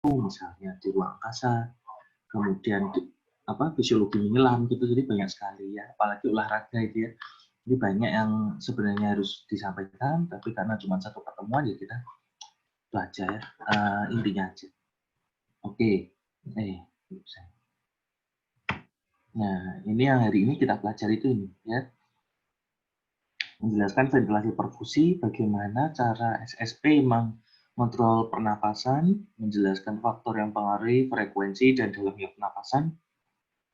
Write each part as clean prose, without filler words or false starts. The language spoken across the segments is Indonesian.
misalnya di ruang angkasa, kemudian fisiologi menyelam gitu, jadi banyak sekali ya, apalagi olahraga itu ya. Jadi banyak yang sebenarnya harus disampaikan, tapi karena cuma satu pertemuan ya kita itu aja ya, intinya aja. Oke, nah ini yang hari ini kita pelajari itu ini ya, menjelaskan ventilasi perfusi, bagaimana cara SSP mengontrol pernapasan, menjelaskan faktor yang mempengaruhi frekuensi dan dalamnya pernapasan,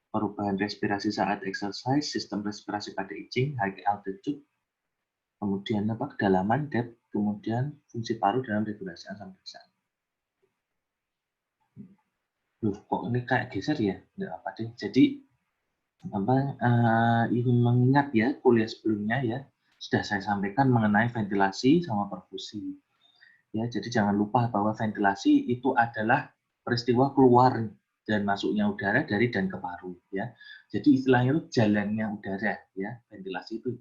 perubahan respirasi saat exercise, sistem respirasi pada itching, high altitude, kemudian kedalaman, depth, kemudian fungsi paru dalam regulasi asam garam. Loh, kok ini kayak geser ya? Nggak apa deh. Jadi ingin mengingat ya kuliah sebelumnya ya sudah saya sampaikan mengenai ventilasi sama perfusi. Ya, jadi jangan lupa bahwa ventilasi itu adalah peristiwa keluar dan masuknya udara dari dan ke paru ya. Jadi istilahnya itu jalannya udara ya. Ventilasi itu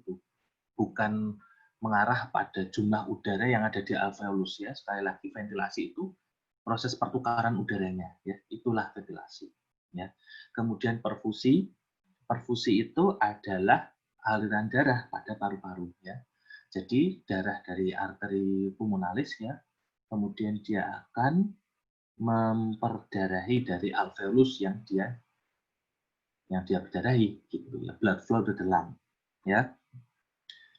bukan mengarah pada jumlah udara yang ada di alveolus ya. Sekali lagi ventilasi itu proses pertukaran udaranya ya. Itulah ventilasi ya. Kemudian perfusi itu adalah aliran darah pada paru-paru ya. Jadi darah dari arteri pulmonalis ya, kemudian dia akan memperdarahi dari alveolus yang dia berdarahi gitu ya, blood flow to the lung ya.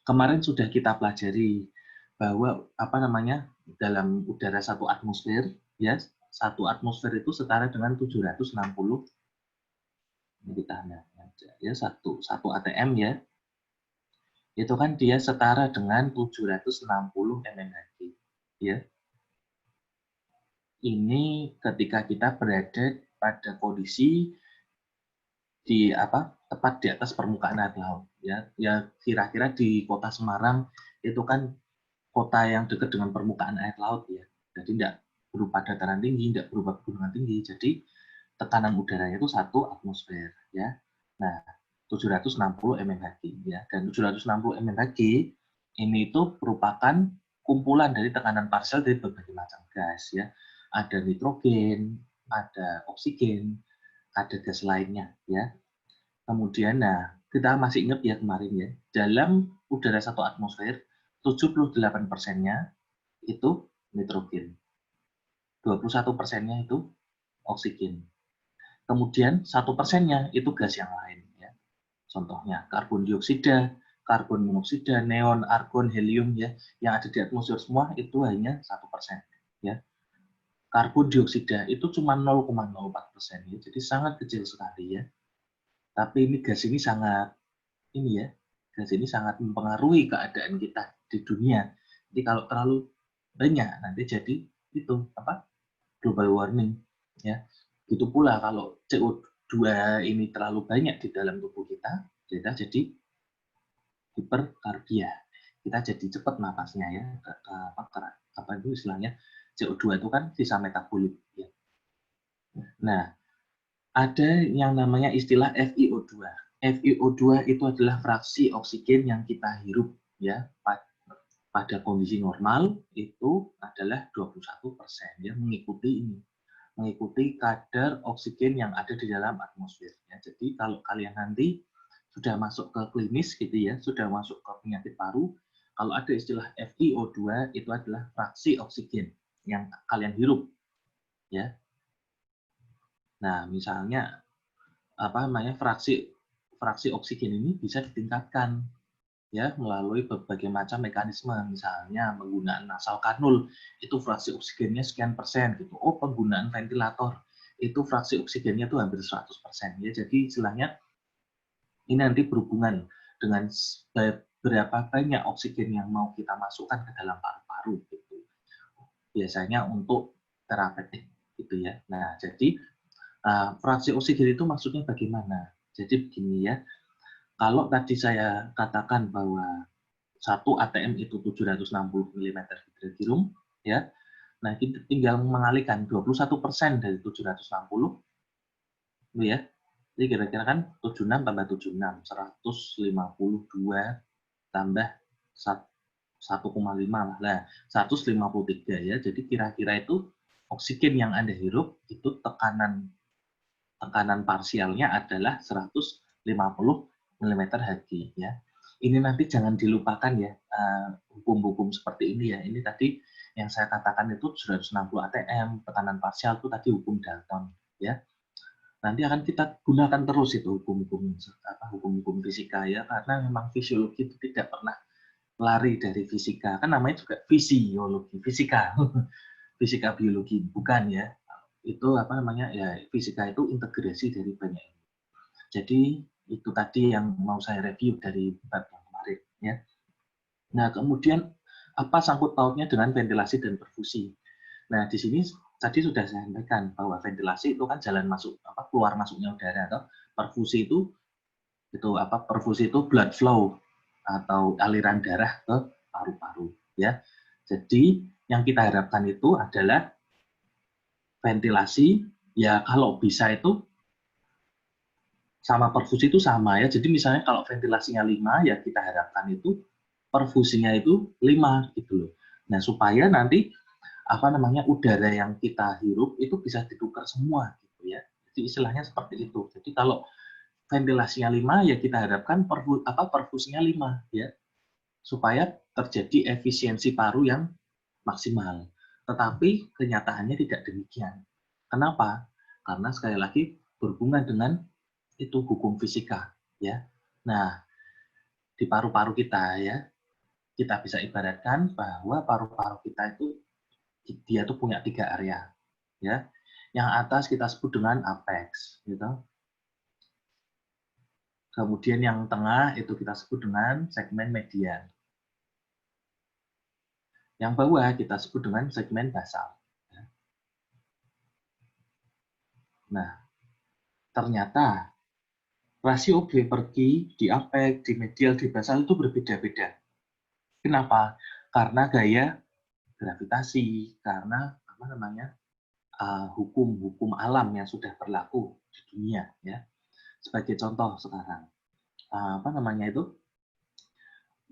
Kemarin sudah kita pelajari bahwa dalam udara 1 atmosfer ya, 1 atmosfer itu setara dengan 760 kita ya, 1 ATM ya. Itu kan dia setara dengan 760 mmHg ya. Ini ketika kita berada pada kondisi tepat di atas permukaan air laut ya. Ya kira-kira di Kota Semarang itu kan kota yang dekat dengan permukaan air laut ya. Jadi tidak berupa dataran tinggi, tidak berupa pegunungan tinggi. Jadi tekanan udaranya itu 1 atmosfer ya. Nah, 760 mmHg ya. Dan 760 mmHg ini itu merupakan kumpulan dari tekanan parsial dari berbagai macam gas ya. Ada nitrogen, ada oksigen, ada gas lainnya ya. Kemudian kita masih ingat ya kemarin ya, dalam udara 1 atmosfer 78%-nya itu nitrogen. 21%-nya itu oksigen. Kemudian 1%-nya itu gas yang lain ya. Contohnya karbon dioksida, karbon monoksida, neon, argon, helium ya, yang ada di atmosfer semua itu hanya 1% ya. Karbon dioksida itu cuma 0,04% ya, jadi sangat kecil sekali ya. Tapi ini gas ini sangat mempengaruhi keadaan kita di dunia. Jadi kalau terlalu banyak nanti jadi itu global warming ya. Begitu pula kalau CO2 ini terlalu banyak di dalam tubuh kita jadi hiperkarbia. Kita jadi cepat napasnya ya. Apa itu istilahnya? CO2 itu kan sisa metabolit ya. Nah, ada yang namanya istilah FiO2. FiO2 itu adalah fraksi oksigen yang kita hirup ya. Pada kondisi normal itu adalah 21% ya, mengikuti kadar oksigen yang ada di dalam atmosfer ya. Jadi kalau kalian nanti sudah masuk ke klinis gitu ya, sudah masuk ke penyakit paru, kalau ada istilah FiO2 itu adalah fraksi oksigen yang kalian hirup ya. Nah, misalnya fraksi oksigen ini bisa ditingkatkan ya melalui berbagai macam mekanisme, misalnya menggunakan nasal kanul itu fraksi oksigennya sekian persen gitu. Oh, penggunaan ventilator itu fraksi oksigennya tuh hampir 100% ya. Jadi istilahnya ini nanti berhubungan dengan berapa banyak oksigen yang mau kita masukkan ke dalam paru-paru gitu. Biasanya untuk terapeutik gitu ya. Nah, jadi fraksi oksigen itu maksudnya bagaimana? Jadi begini ya, kalau tadi saya katakan bahwa 1 ATM itu 760 mm hidrogium, ya. Nah, kita tinggal mengalihkan 21% dari 760, ya. Jadi kira-kira kan 76 tambah 76, 152 tambah 1,5 lah. Nah, 153 ya. Jadi kira-kira itu oksigen yang Anda hirup itu tekanan parsialnya adalah 150 mm Hg ya. Ini nanti jangan dilupakan ya hukum-hukum seperti ini ya. Ini tadi yang saya katakan itu 160 atm, tekanan parsial itu tadi hukum Dalton ya. Nanti akan kita gunakan terus itu hukum-hukum fisika ya, karena memang fisiologi itu tidak pernah lari dari fisika. Kan namanya juga fisiologi, fisika. Fisika biologi bukan ya. Itu ya, fisika itu integrasi dari banyak ilmu. Jadi itu tadi yang mau saya review dari bab yang kemarin ya. Nah, kemudian apa sangkut pautnya dengan ventilasi dan perfusi? Nah, di sini tadi sudah saya sampaikan bahwa ventilasi itu kan jalan masuk keluar masuknya udara, atau perfusi itu blood flow atau aliran darah ke paru-paru ya. Jadi yang kita harapkan itu adalah ventilasi ya, kalau bisa itu sama perfusi itu sama ya. Jadi misalnya kalau ventilasinya 5 ya kita harapkan itu perfusinya itu 5 gitu loh. Nah, supaya nanti udara yang kita hirup itu bisa ditukar semua gitu ya. Jadi istilahnya seperti itu. Jadi kalau ventilasinya 5 ya kita harapkan perfusinya 5 ya. Supaya terjadi efisiensi paru yang maksimal. Tetapi kenyataannya tidak demikian. Kenapa? Karena sekali lagi berhubungan dengan itu hukum fisika ya. Nah, di paru-paru kita ya, kita bisa ibaratkan bahwa paru-paru kita itu dia tuh punya 3 area ya. Yang atas kita sebut dengan apex gitu. Kemudian yang tengah itu kita sebut dengan segmen median. Yang bawah kita sebut dengan segmen basal. Nah, ternyata rasio B per Q di apex, di medial, di basal itu berbeda-beda. Kenapa? Karena gaya gravitasi, karena hukum-hukum alam yang sudah berlaku di dunia ya. Sebagai contoh sekarang,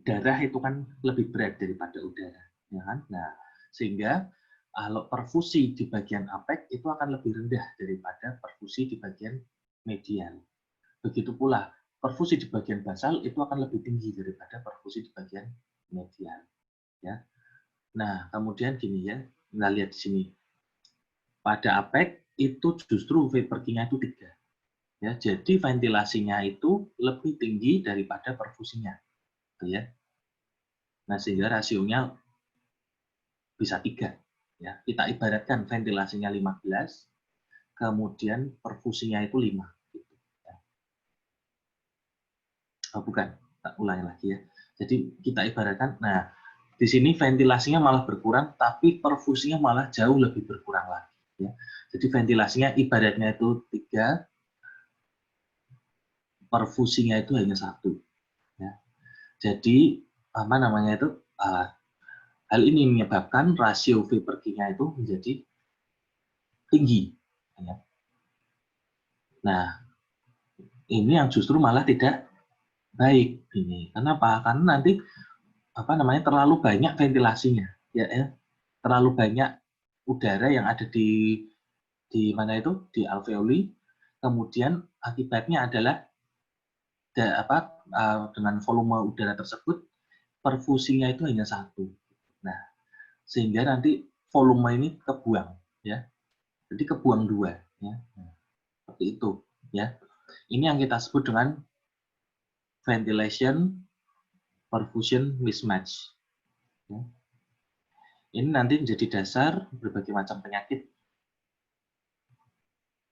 darah itu kan lebih berat daripada udara, ya kan? Nah, sehingga kalau perfusi di bagian apex itu akan lebih rendah daripada perfusi di bagian medial. Begitu pula perfusi di bagian basal itu akan lebih tinggi daripada perfusi di bagian medial. Ya. Nah, kemudian gini ya, kita lihat di sini. Pada apex itu justru V per Q-nya itu 3. Ya, jadi ventilasinya itu lebih tinggi daripada perfusinya. Gitu ya. Nah, sehingga rasionya bisa 3. Ya, kita ibaratkan ventilasinya 15, kemudian perfusinya itu 5. Gitu, ya. Oh, bukan, tak ulangi lagi ya. Jadi kita ibaratkan, nah di sini ventilasinya malah berkurang, tapi perfusinya malah jauh lebih berkurang lagi. Ya. Jadi ventilasinya ibaratnya itu 3, perfusinya itu hanya 1. Ya. Jadi hal ini menyebabkan rasio V per Q-nya itu menjadi tinggi. Ya. Nah, ini yang justru malah tidak baik. Ini kenapa? Karena nanti terlalu banyak ventilasinya, ya. Terlalu banyak udara yang ada di alveoli, kemudian akibatnya adalah dengan volume udara tersebut perfusinya itu hanya 1. Nah, sehingga nanti volume ini kebuang ya. Jadi kebuang 2 ya. Nah, seperti itu ya. Ini yang kita sebut dengan ventilation perfusion mismatch. Ya. Ini nanti menjadi dasar berbagai macam penyakit.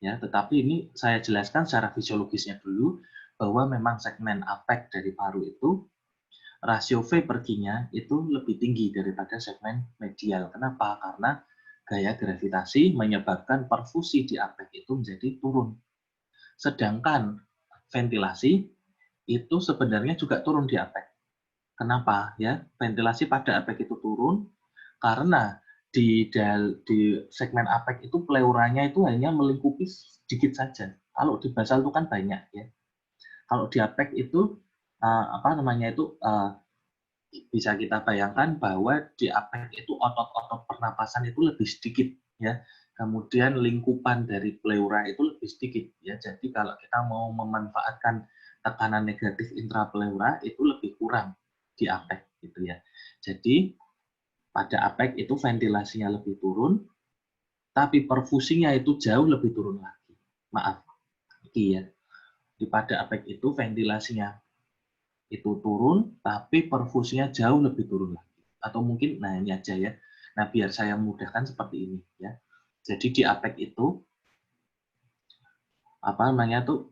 Ya, tetapi ini saya jelaskan secara fisiologisnya dulu, bahwa memang segmen apex dari paru itu rasio V per Q-nya itu lebih tinggi daripada segmen medial. Kenapa? Karena gaya gravitasi menyebabkan perfusi di apex itu menjadi turun. Sedangkan ventilasi itu sebenarnya juga turun di apex. Kenapa? Ya, ventilasi pada apex itu turun karena di segmen apex itu pleuranya itu hanya melingkupi sedikit saja. Kalau di basal itu kan banyak ya. Kalau di apex itu bisa kita bayangkan bahwa di apex itu otot-otot pernapasan itu lebih sedikit ya. Kemudian lingkupan dari pleura itu lebih sedikit ya. Jadi kalau kita mau memanfaatkan tekanan negatif intrapleura itu lebih kurang di apek gitu ya. Jadi pada apek itu ventilasinya lebih turun, tapi perfusinya itu jauh lebih turun lagi. Maaf, ya. Di pada apek itu ventilasinya itu turun, tapi perfusinya jauh lebih turun lagi. Atau mungkin, nah ini aja ya. Nah biar saya mudahkan seperti ini ya. Jadi di apek itu apa namanya tuh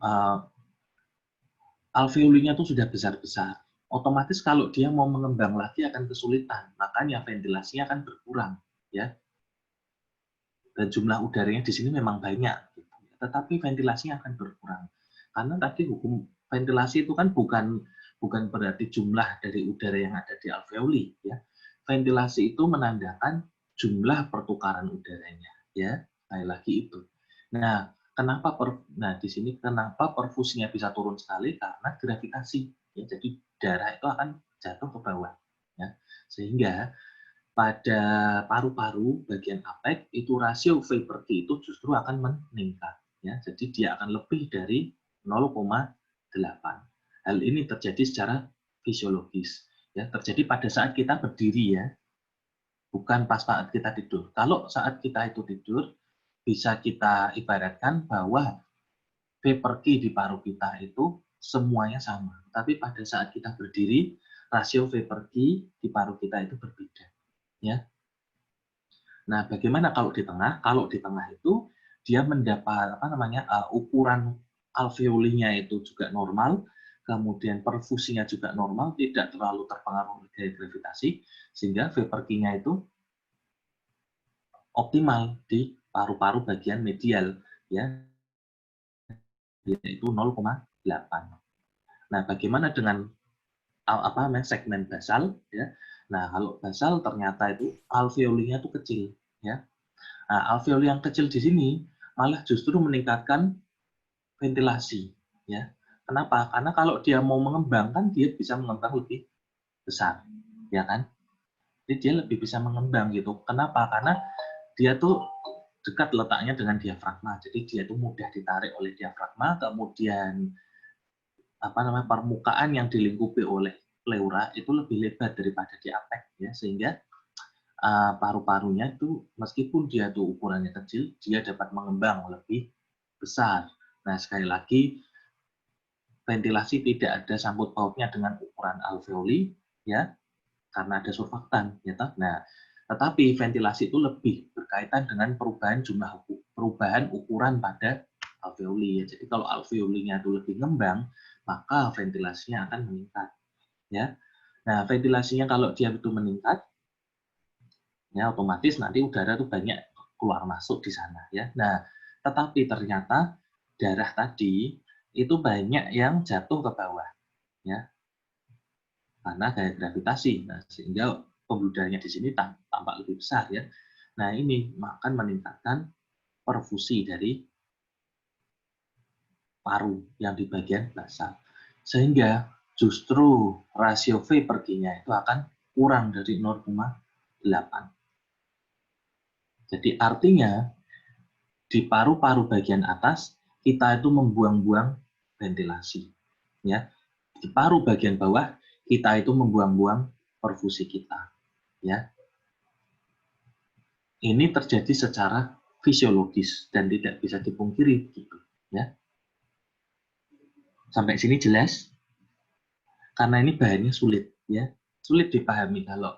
alveolinya tuh sudah besar-besar. Otomatis kalau dia mau mengembang lagi akan kesulitan, makanya ventilasinya akan berkurang ya. Dan jumlah udaranya di sini memang banyak, gitu. Tetapi ventilasinya akan berkurang. Karena tadi hukum ventilasi itu kan bukan berarti jumlah dari udara yang ada di alveoli ya. Ventilasi itu menandakan jumlah pertukaran udaranya ya. Sekali lagi itu. Nah, nah di sini kenapa perfusinya bisa turun sekali karena gravitasi ya. Jadi darah itu akan jatuh ke bawah ya. Sehingga pada paru-paru bagian apek itu rasio V per T itu justru akan meningkat ya. Jadi dia akan lebih dari 0,8. Hal ini terjadi secara fisiologis ya, terjadi pada saat kita berdiri ya, bukan pas saat kita tidur. Kalau saat kita itu tidur bisa kita ibaratkan bahwa V per Q di paru kita itu semuanya sama. Tapi pada saat kita berdiri, rasio V per Q di paru kita itu berbeda. Ya. Nah, bagaimana kalau di tengah? Kalau di tengah itu dia mendapat ukuran alveolinya itu juga normal, kemudian perfusinya juga normal, tidak terlalu terpengaruh oleh gaya gravitasi, sehingga V per Q-nya itu optimal di paru-paru bagian medial, ya, yaitu 0,8. Nah, bagaimana dengan segmen basal? Ya, nah kalau basal ternyata itu alveolinya itu kecil, ya. Nah, alveoli yang kecil di sini malah justru meningkatkan ventilasi, ya. Kenapa? Karena kalau dia mau mengembang kan dia bisa mengembang lebih besar, ya kan? Jadi dia lebih bisa mengembang gitu. Kenapa? Karena dia tuh dekat letaknya dengan diafragma. Jadi dia tuh mudah ditarik oleh diafragma, kemudian permukaan yang dilingkupi oleh pleura itu lebih lebar daripada di apek ya, sehingga paru-parunya itu meskipun dia tuh ukurannya kecil, dia dapat mengembang lebih besar. Nah, sekali lagi ventilasi tidak ada sangkut pautnya dengan ukuran alveoli ya, karena ada surfaktan ya. Nah, tetapi ventilasi itu lebih berkaitan dengan perubahan ukuran pada alveoli ya. Jadi kalau alveolinya itu lebih ngembang, maka ventilasinya akan meningkat ya. Nah, ventilasinya kalau dia itu meningkat ya otomatis nanti udara itu banyak keluar masuk di sana ya. Nah, tetapi ternyata darah tadi itu banyak yang jatuh ke bawah ya. Karena gaya gravitasi. Nah, sehingga pembuluh darahnya di sini tampak lebih besar ya. Nah, ini akan meningkatkan perfusi dari paru yang di bagian basal. Sehingga justru rasio V per Q-nya itu akan kurang dari 0,8. Jadi artinya di paru-paru bagian atas kita itu membuang-buang ventilasi. Ya. Di paru bagian bawah kita itu membuang-buang perfusi kita. Ya. Ini terjadi secara fisiologis dan tidak bisa dipungkiri gitu, ya. Sampai sini jelas? Karena ini bahannya sulit, ya. Sulit dipahami kalau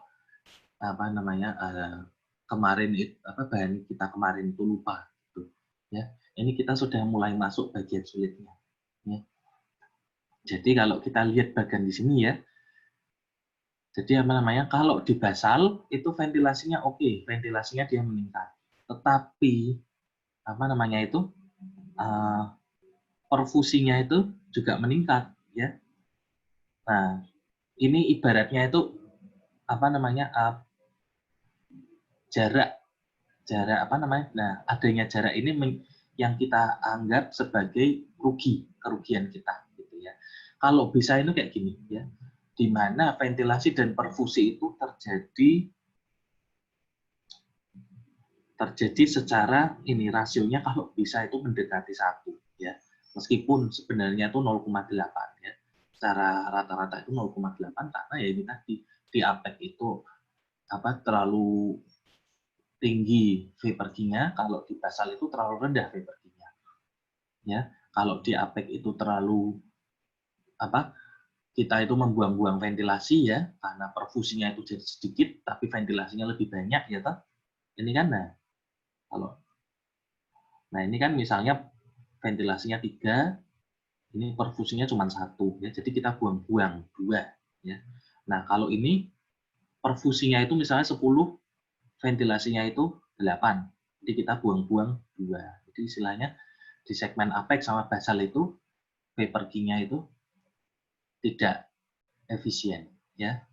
kemarin bahan kita kemarin itu lupa gitu, ya. Ini kita sudah mulai masuk bagian sulitnya, ya. Jadi kalau kita lihat bagian di sini ya. Jadi kalau di basal itu ventilasinya oke, ventilasinya dia meningkat. Tetapi perfusinya itu juga meningkat ya. Nah, ini ibaratnya itu jarak nah adanya jarak ini yang kita anggap sebagai kerugian kita gitu ya. Kalau bisa itu kayak gini ya, di mana ventilasi dan perfusi itu terjadi secara ini rasionya kalau bisa itu mendekati 1 ya. Meskipun sebenarnya itu 0,8 ya. Secara rata-rata itu 0,8 karena ya ini tadi di APEC itu terlalu tinggi vapor Q-nya, kalau di basal itu terlalu rendah vapor Q-nya. Ya, kalau di APEC itu terlalu kita itu membuang-buang ventilasi ya, karena perfusinya itu jadi sedikit tapi ventilasinya lebih banyak ya toh. Ini kan ini kan misalnya ventilasinya 3, ini perfusinya cuma 1 ya. Jadi kita buang-buang 2 ya. Nah, kalau ini perfusinya itu misalnya 10, ventilasinya itu 8. Jadi kita buang-buang 2. Jadi istilahnya di segmen APEC sama basal itu vapor Q-nya itu tidak efisien ya.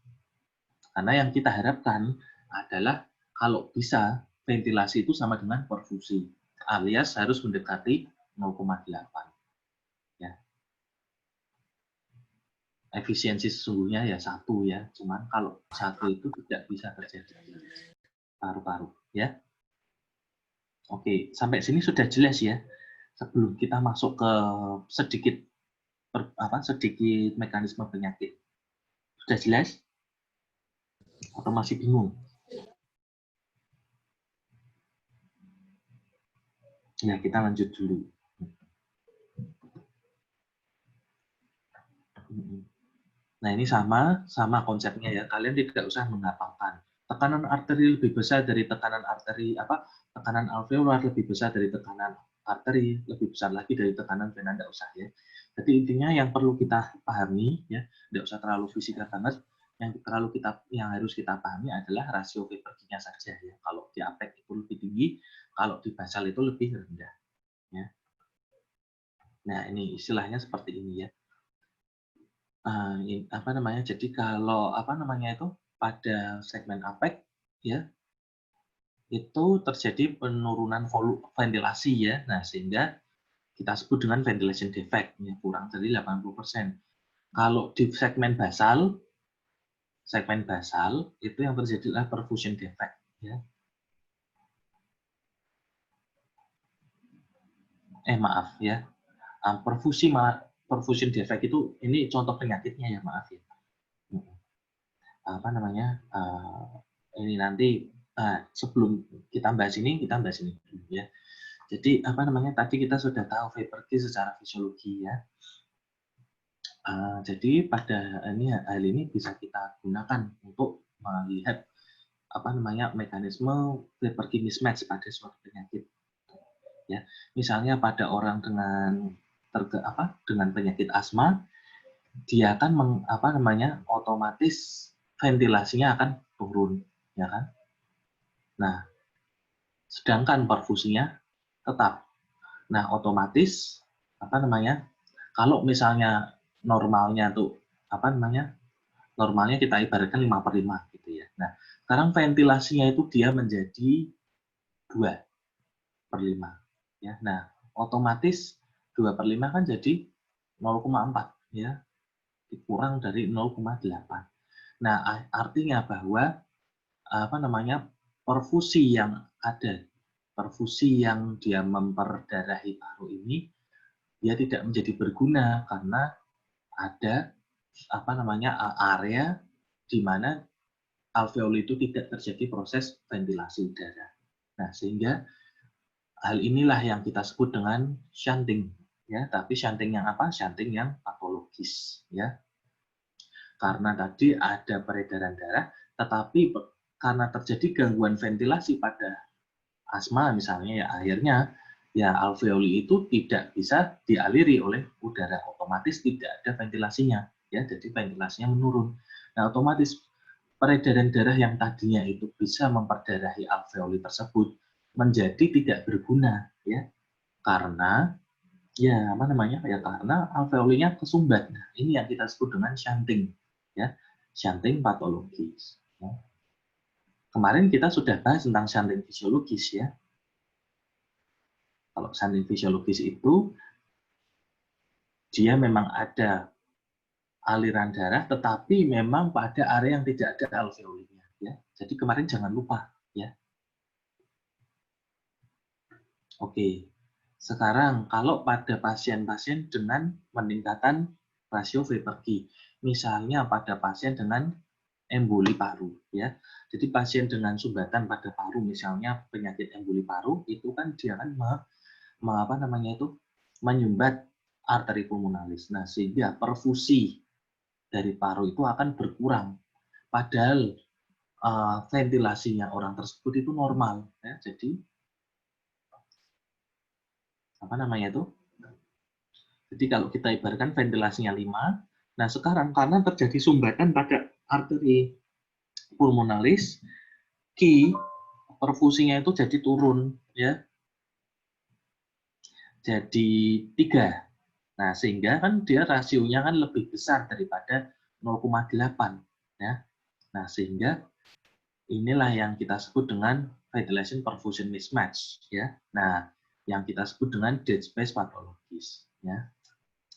Karena yang kita harapkan adalah kalau bisa ventilasi itu sama dengan perfusi, alias harus mendekati 0,8 ya. Efisiensi sesungguhnya ya 1 ya, cuman kalau 1 itu tidak bisa terjadi paru-paru ya. Oke, sampai sini sudah jelas ya. Sebelum kita masuk ke sedikit mekanisme penyakit, sudah jelas atau masih bingung? Ya, kita lanjut dulu. Nah, ini sama konsepnya ya. Kalian tidak usah menghafalkan. Tekanan arteri lebih besar dari tekanan tekanan alveolar lebih besar dari tekanan arteri, lebih besar lagi dari tekanan vena, tidak usah ya. Jadi intinya yang perlu kita pahami ya, tidak usah terlalu fisika banget. Yang harus kita pahami adalah rasio vapor Q-nya saja ya. Kalau di APEC itu lebih tinggi, kalau di basal itu lebih rendah ya. Nah, ini istilahnya seperti ini ya. Jadi kalau pada segmen APEC ya itu terjadi penurunan volume ventilasi ya. Nah, sehingga kita sebut dengan ventilation defect ya, kurang dari 80%. Kalau di segmen basal itu yang terjadi adalah perfusion defect ya. Maaf ya. Perfusion defect itu ini contoh penyakitnya ya, maaf ya. Ini nanti sebelum kita bahas ini dulu ya. Jadi tadi kita sudah tahu vapor Q secara fisiologi ya. Jadi pada hal ini bisa kita gunakan untuk melihat mekanisme vapor Q mismatch pada suatu penyakit. Ya, misalnya pada orang dengan penyakit asma, dia akan otomatis ventilasinya akan turun, ya kan? Nah, sedangkan perfusinya tetap. Nah, otomatis kalau misalnya normalnya tuh normalnya kita ibaratkan 5/5 gitu ya. Nah, sekarang ventilasinya itu dia menjadi 2/5 ya. Nah, otomatis 2/5 kan jadi 0,4 ya. Dikurang dari 0,8. Nah, artinya bahwa perfusi yang dia memperdarahi paru ini dia tidak menjadi berguna karena ada area di mana alveoli itu tidak terjadi proses ventilasi udara. Nah, sehingga hal inilah yang kita sebut dengan shunting ya, tapi shunting yang shunting yang patologis ya. Karena tadi ada peredaran darah, tetapi karena terjadi gangguan ventilasi pada asma misalnya ya, akhirnya ya alveoli itu tidak bisa dialiri oleh udara, otomatis tidak ada ventilasinya ya, jadi ventilasinya menurun. Nah, otomatis peredaran darah yang tadinya itu bisa memperdarahi alveoli tersebut menjadi tidak berguna ya, karena karena alveolinya kesumbat. Nah, ini yang kita sebut dengan shunting ya, shunting patologis ya. Kemarin kita sudah bahas tentang shunting fisiologis ya. Kalau shunting fisiologis itu dia memang ada aliran darah, tetapi memang pada area yang tidak ada alveolinya ya. Jadi kemarin jangan lupa ya. Oke, sekarang kalau pada pasien-pasien dengan peningkatan rasio Vepers, misalnya pada pasien dengan emboli paru, ya. Jadi pasien dengan sumbatan pada paru, misalnya penyakit emboli paru, itu kan dia kan apa namanya itu menyumbat arteri pulmonalis. Nah, sehingga perfusi dari paru itu akan berkurang. Padahal ventilasinya orang tersebut itu normal, ya. Jadi apa namanya itu? Jadi kalau kita ibaratkan ventilasinya 5, nah sekarang karena terjadi sumbatan pada arteri pulmonalis, Q perfusinya itu jadi turun, ya, jadi 3. Nah, sehingga kan dia rasionya kan lebih besar daripada 0,8, ya. Nah, sehingga inilah yang kita sebut dengan ventilation perfusion mismatch, ya. Nah, yang kita sebut dengan dead space patologis, ya.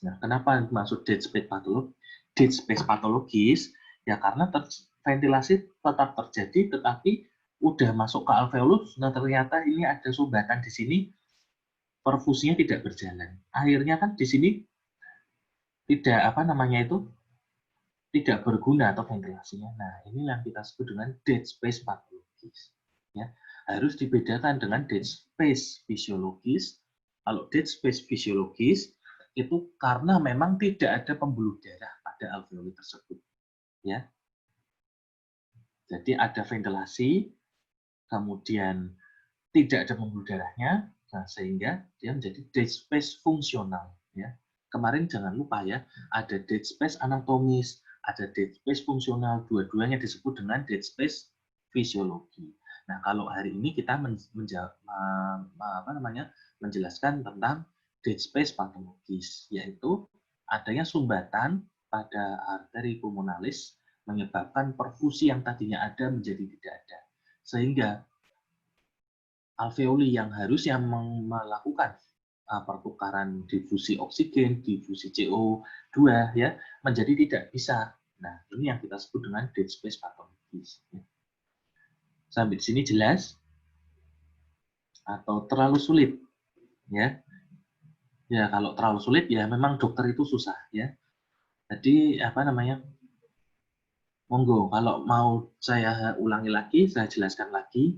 Nah, kenapa maksud dead space patologis? Dead space patologis ya karena ventilasi tetap terjadi, tetapi udah masuk ke alveolus, nah ternyata ini ada sumbatan di sini, perfusinya tidak berjalan. Akhirnya kan di sini tidak apa namanya itu tidak berguna atau ventilasinya. Nah, ini yang kita sebut dengan dead space patologis. Ya, harus dibedakan dengan dead space fisiologis. Kalau dead space fisiologis itu karena memang tidak ada pembuluh darah pada alveoli tersebut. Ya, jadi ada ventilasi, kemudian tidak ada pembuluh darahnya, nah, sehingga dia menjadi dead space fungsional. Ya, kemarin jangan lupa ya, ada dead space anatomis, ada dead space fungsional, dua-duanya disebut dengan dead space fisiologi. Nah, kalau hari ini kita menjelaskan tentang dead space patologis, yaitu adanya sumbatan pada arteri pulmonalis menyebabkan perfusi yang tadinya ada menjadi tidak ada. Sehingga alveoli yang harusnya melakukan pertukaran difusi oksigen, difusi CO2 ya, menjadi tidak bisa. Nah, ini yang kita sebut dengan dead space patologis. Sampai di sini jelas? Atau terlalu sulit? Ya, ya kalau terlalu sulit ya memang dokter itu susah ya. Jadi apa namanya? Monggo, kalau mau saya ulangi lagi, saya jelaskan lagi,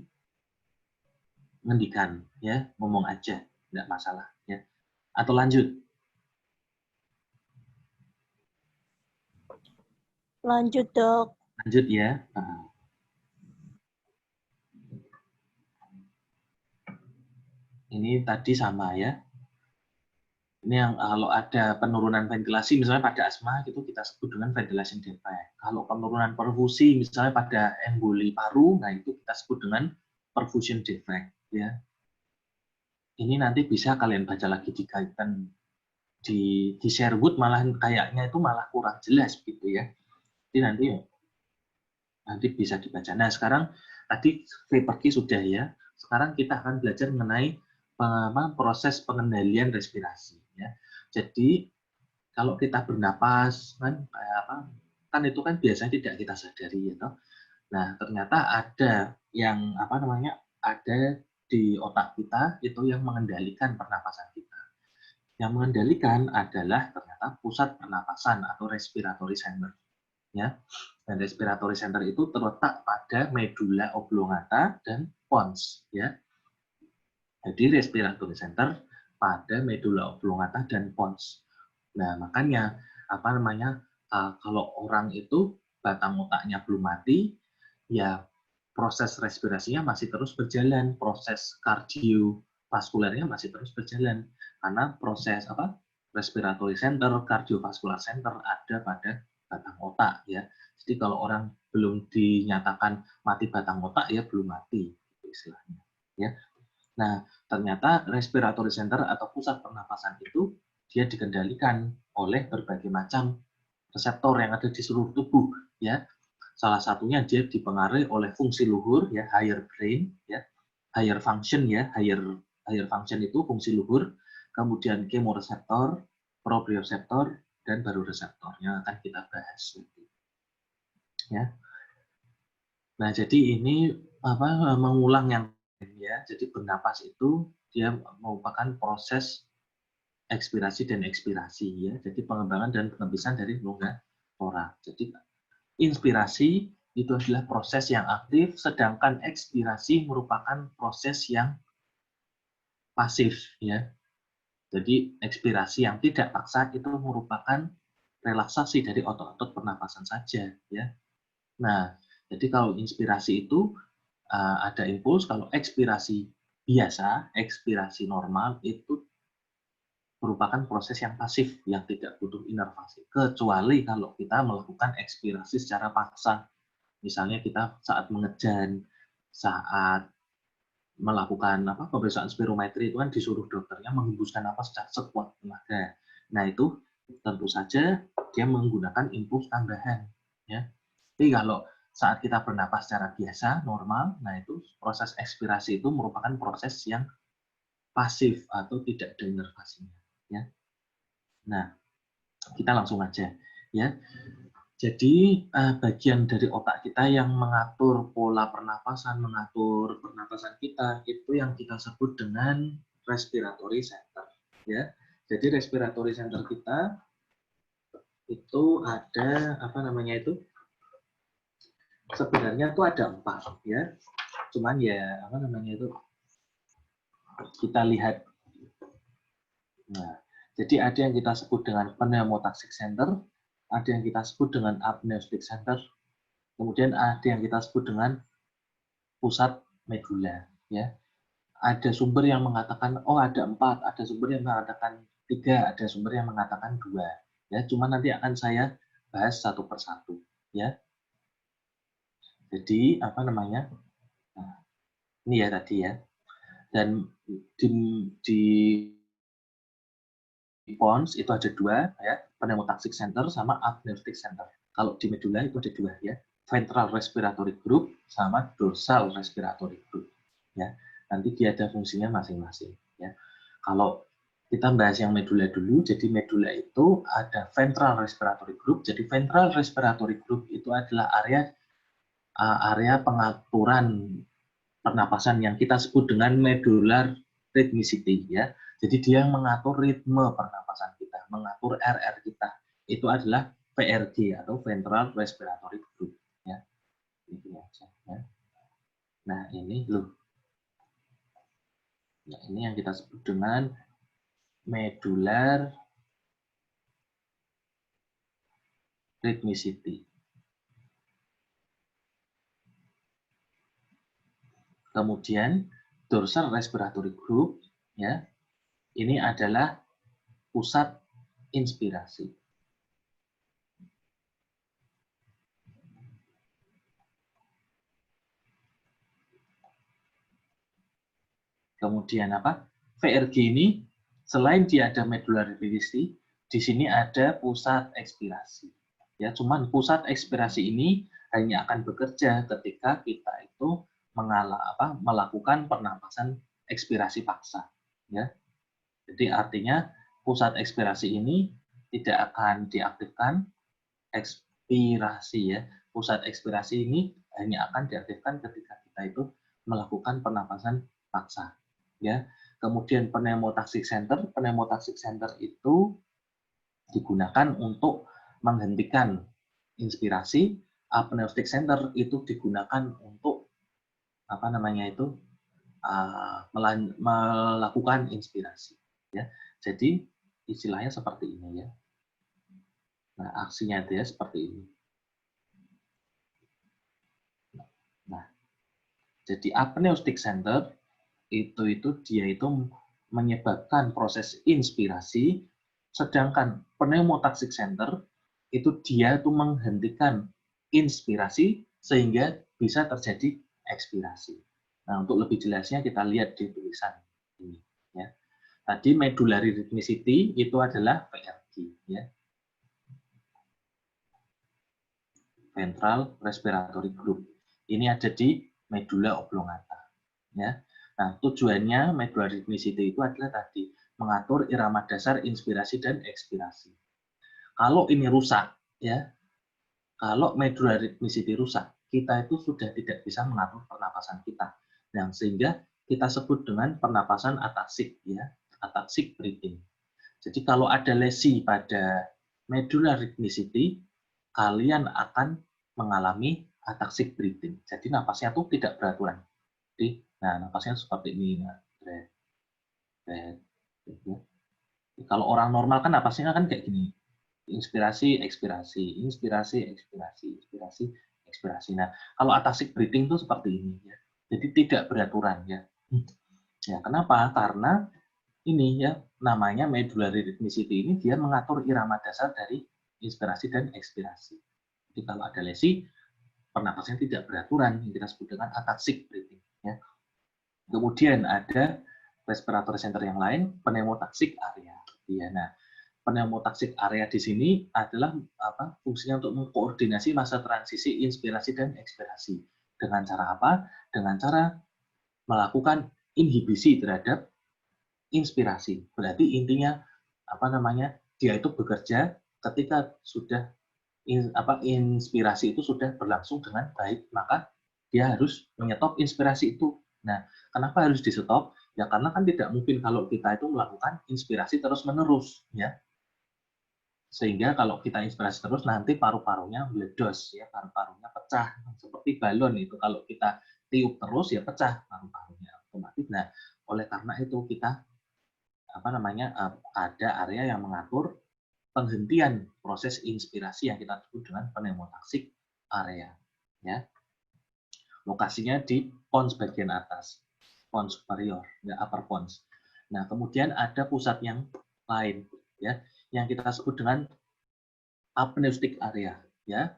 ngendikan ya, ngomong aja, nggak masalah ya. Atau lanjut? Lanjut, Dok. Lanjut ya. Ini tadi sama ya. Ini yang kalau ada penurunan ventilasi, misalnya pada asma, itu kita sebut dengan ventilation defect. Kalau penurunan perfusi, misalnya pada emboli paru, nah itu kita sebut dengan perfusion defect. Ya. Ini nanti bisa kalian baca lagi di kaitan di Sherwood, malah kayaknya itu malah kurang jelas gitu ya. Jadi nanti bisa dibaca. Nah sekarang tadi Vepers sudah ya. Sekarang kita akan belajar mengenai proses pengendalian respirasi. Ya. Jadi kalau kita bernapas kan kayak apa? Kan itu kan biasanya tidak kita sadari ya toh. Nah, ternyata ada yang apa namanya? Ada di otak kita itu yang mengendalikan pernapasan kita. Yang mengendalikan adalah ternyata pusat pernapasan atau respiratory center. Ya. Dan respiratory center itu terletak pada medulla oblongata dan pons. Ya. Jadi respiratory center pada medulla oblongata dan pons. Nah, makanya apa namanya kalau orang itu batang otaknya belum mati, ya proses respirasinya masih terus berjalan, proses kardiovaskulernya masih terus berjalan karena proses apa respiratory center, cardiovascular center ada pada batang otak ya. Jadi kalau orang belum dinyatakan mati batang otak ya belum mati istilahnya ya. Nah, ternyata respiratory center atau pusat pernapasan itu dia dikendalikan oleh berbagai macam reseptor yang ada di seluruh tubuh ya. Salah satunya dia dipengaruhi oleh fungsi luhur ya, higher brain ya, higher function ya, higher function itu fungsi luhur, kemudian kemoreseptor, proprioceptor dan baru reseptornya akan kita bahas nanti. Ya. Nah, jadi ini mengulang yang ya. Jadi bernapas itu dia merupakan proses ekspirasi dan ekspirasi ya. Jadi pengembangan dan pengembisan dari longatora. Jadi inspirasi itu adalah proses yang aktif, sedangkan ekspirasi merupakan proses yang pasif ya. Jadi ekspirasi yang tidak paksa itu merupakan relaksasi dari otot-otot pernapasan saja ya. Nah, jadi kalau inspirasi itu ada impuls, kalau ekspirasi biasa, ekspirasi normal itu merupakan proses yang pasif yang tidak butuh inervasi. Kecuali kalau kita melakukan ekspirasi secara paksa. Misalnya kita saat mengejan, saat melakukan pemeriksaan spirometri itu kan disuruh dokternya menghembuskan napas sekuat tenaga. Nah itu tentu saja dia menggunakan impuls tambahan. Ya. Tapi kalau saat kita bernapas secara biasa, normal, nah itu proses ekspirasi itu merupakan proses yang pasif atau tidak ada inervasinya. Ya. Nah, kita langsung aja. Ya. Jadi bagian dari otak kita yang mengatur pola pernapasan, mengatur pernapasan kita, itu yang kita sebut dengan respiratory center. Ya. Jadi respiratory center kita itu ada sebenarnya itu ada 4 ya. Cuman ya kita lihat. Nah, jadi ada yang kita sebut dengan pneumotaxic center, ada yang kita sebut dengan apneustic center, kemudian ada yang kita sebut dengan pusat medula. Ya, ada sumber yang mengatakan oh ada 4, ada sumber yang mengatakan 3, ada sumber yang mengatakan 2. Ya, cuma nanti akan saya bahas satu persatu. Ya, jadi Nah, ini ya tadi ya. Dan di PONS itu ada 2 ya, pneumotaxic center sama apneustic center. Kalau di medula itu ada 2 ya, ventral respiratory group sama dorsal respiratory group ya. Nanti dia ada fungsinya masing-masing ya. Kalau kita bahas yang medula dulu, jadi medula itu ada ventral respiratory group. Jadi ventral respiratory group itu adalah area pengaturan pernapasan yang kita sebut dengan medular rhythmicity ya. Jadi dia yang mengatur ritme pernapasan kita, mengatur RR kita. Itu adalah VRG atau ventral respiratory group ya. Ini aja ya. Nah, ini loh. Nah, ini yang kita sebut dengan medular rhythmicity. Kemudian dorsal respiratory group ya. Ini adalah pusat inspirasi. Kemudian VRG ini selain dia ada medular rhythmicity, di sini ada pusat ekspirasi. Ya, cuman pusat ekspirasi ini hanya akan bekerja ketika kita itu melakukan pernapasan ekspirasi paksa. Ya, jadi artinya pusat ekspirasi ini tidak akan diaktifkan ekspirasi ya. Pusat ekspirasi ini hanya akan diaktifkan ketika kita itu melakukan pernapasan paksa. Ya, kemudian pneumotaxic center itu digunakan untuk menghentikan inspirasi, apneustic center itu digunakan untuk melakukan inspirasi ya. Jadi istilahnya seperti ini ya. Nah, aksinya dia seperti ini. Nah, jadi apneustic center itu dia itu menyebabkan proses inspirasi, sedangkan pneumotaxic center itu dia itu menghentikan inspirasi sehingga bisa terjadi ekspirasi. Nah, untuk lebih jelasnya kita lihat di tulisan ini ya. Tadi medullary rhythmicity itu adalah VRG ya. Ventral respiratory group. Ini ada di medula oblongata ya. Nah, tujuannya medular rhythmicity itu adalah tadi mengatur irama dasar inspirasi dan ekspirasi. Kalau ini rusak, ya, kalau medular rhythmicity rusak, kita itu sudah tidak bisa mengatur pernapasan kita. Nah, sehingga kita sebut dengan pernapasan ataksik, ya, ataxic breathing. Jadi kalau ada lesi pada medulla rhythmicity, kalian akan mengalami ataxic breathing. Jadi napasnya tuh tidak beraturan. Jadi, nah napasnya seperti ini. Nah, breath, breath, gitu. Kalau orang normal kan napasnya kan kayak gini. Inspirasi, ekspirasi, inspirasi, ekspirasi, inspirasi, ekspirasi. Nah, kalau ataxic breathing itu seperti ini, ya. Jadi tidak beraturan, ya. Ya, kenapa? Karena ini ya namanya medullary rhythmicity, ini dia mengatur irama dasar dari inspirasi dan ekspirasi. Jadi kalau ada lesi, pernapasan tidak beraturan yang kita sebut dengan ataxic breathing. Ya. Kemudian ada respiratory center yang lain, pneumotaxic area. Ya, nah, pneumotaxic area di sini adalah fungsinya untuk mengkoordinasi masa transisi inspirasi dan ekspirasi. Dengan cara apa? Dengan cara melakukan inhibisi terhadap inspirasi. Berarti intinya dia itu bekerja ketika sudah inspirasi itu sudah berlangsung dengan baik, maka dia harus menyetop inspirasi itu. Nah, kenapa harus di-stop? Ya karena kan tidak mungkin kalau kita itu melakukan inspirasi terus-menerus, ya. Sehingga kalau kita inspirasi terus nanti paru-parunya meledos, ya, paru-parunya pecah seperti balon itu. Kalau kita tiup terus ya pecah paru-parunya otomatis. Nah, oleh karena itu kita ada area yang mengatur penghentian proses inspirasi yang kita sebut dengan pneumotaxic area, ya. Lokasinya di pons bagian atas, pons superior, ya, upper pons. Nah, kemudian ada pusat yang lain, ya, yang kita sebut dengan apneustic area, ya.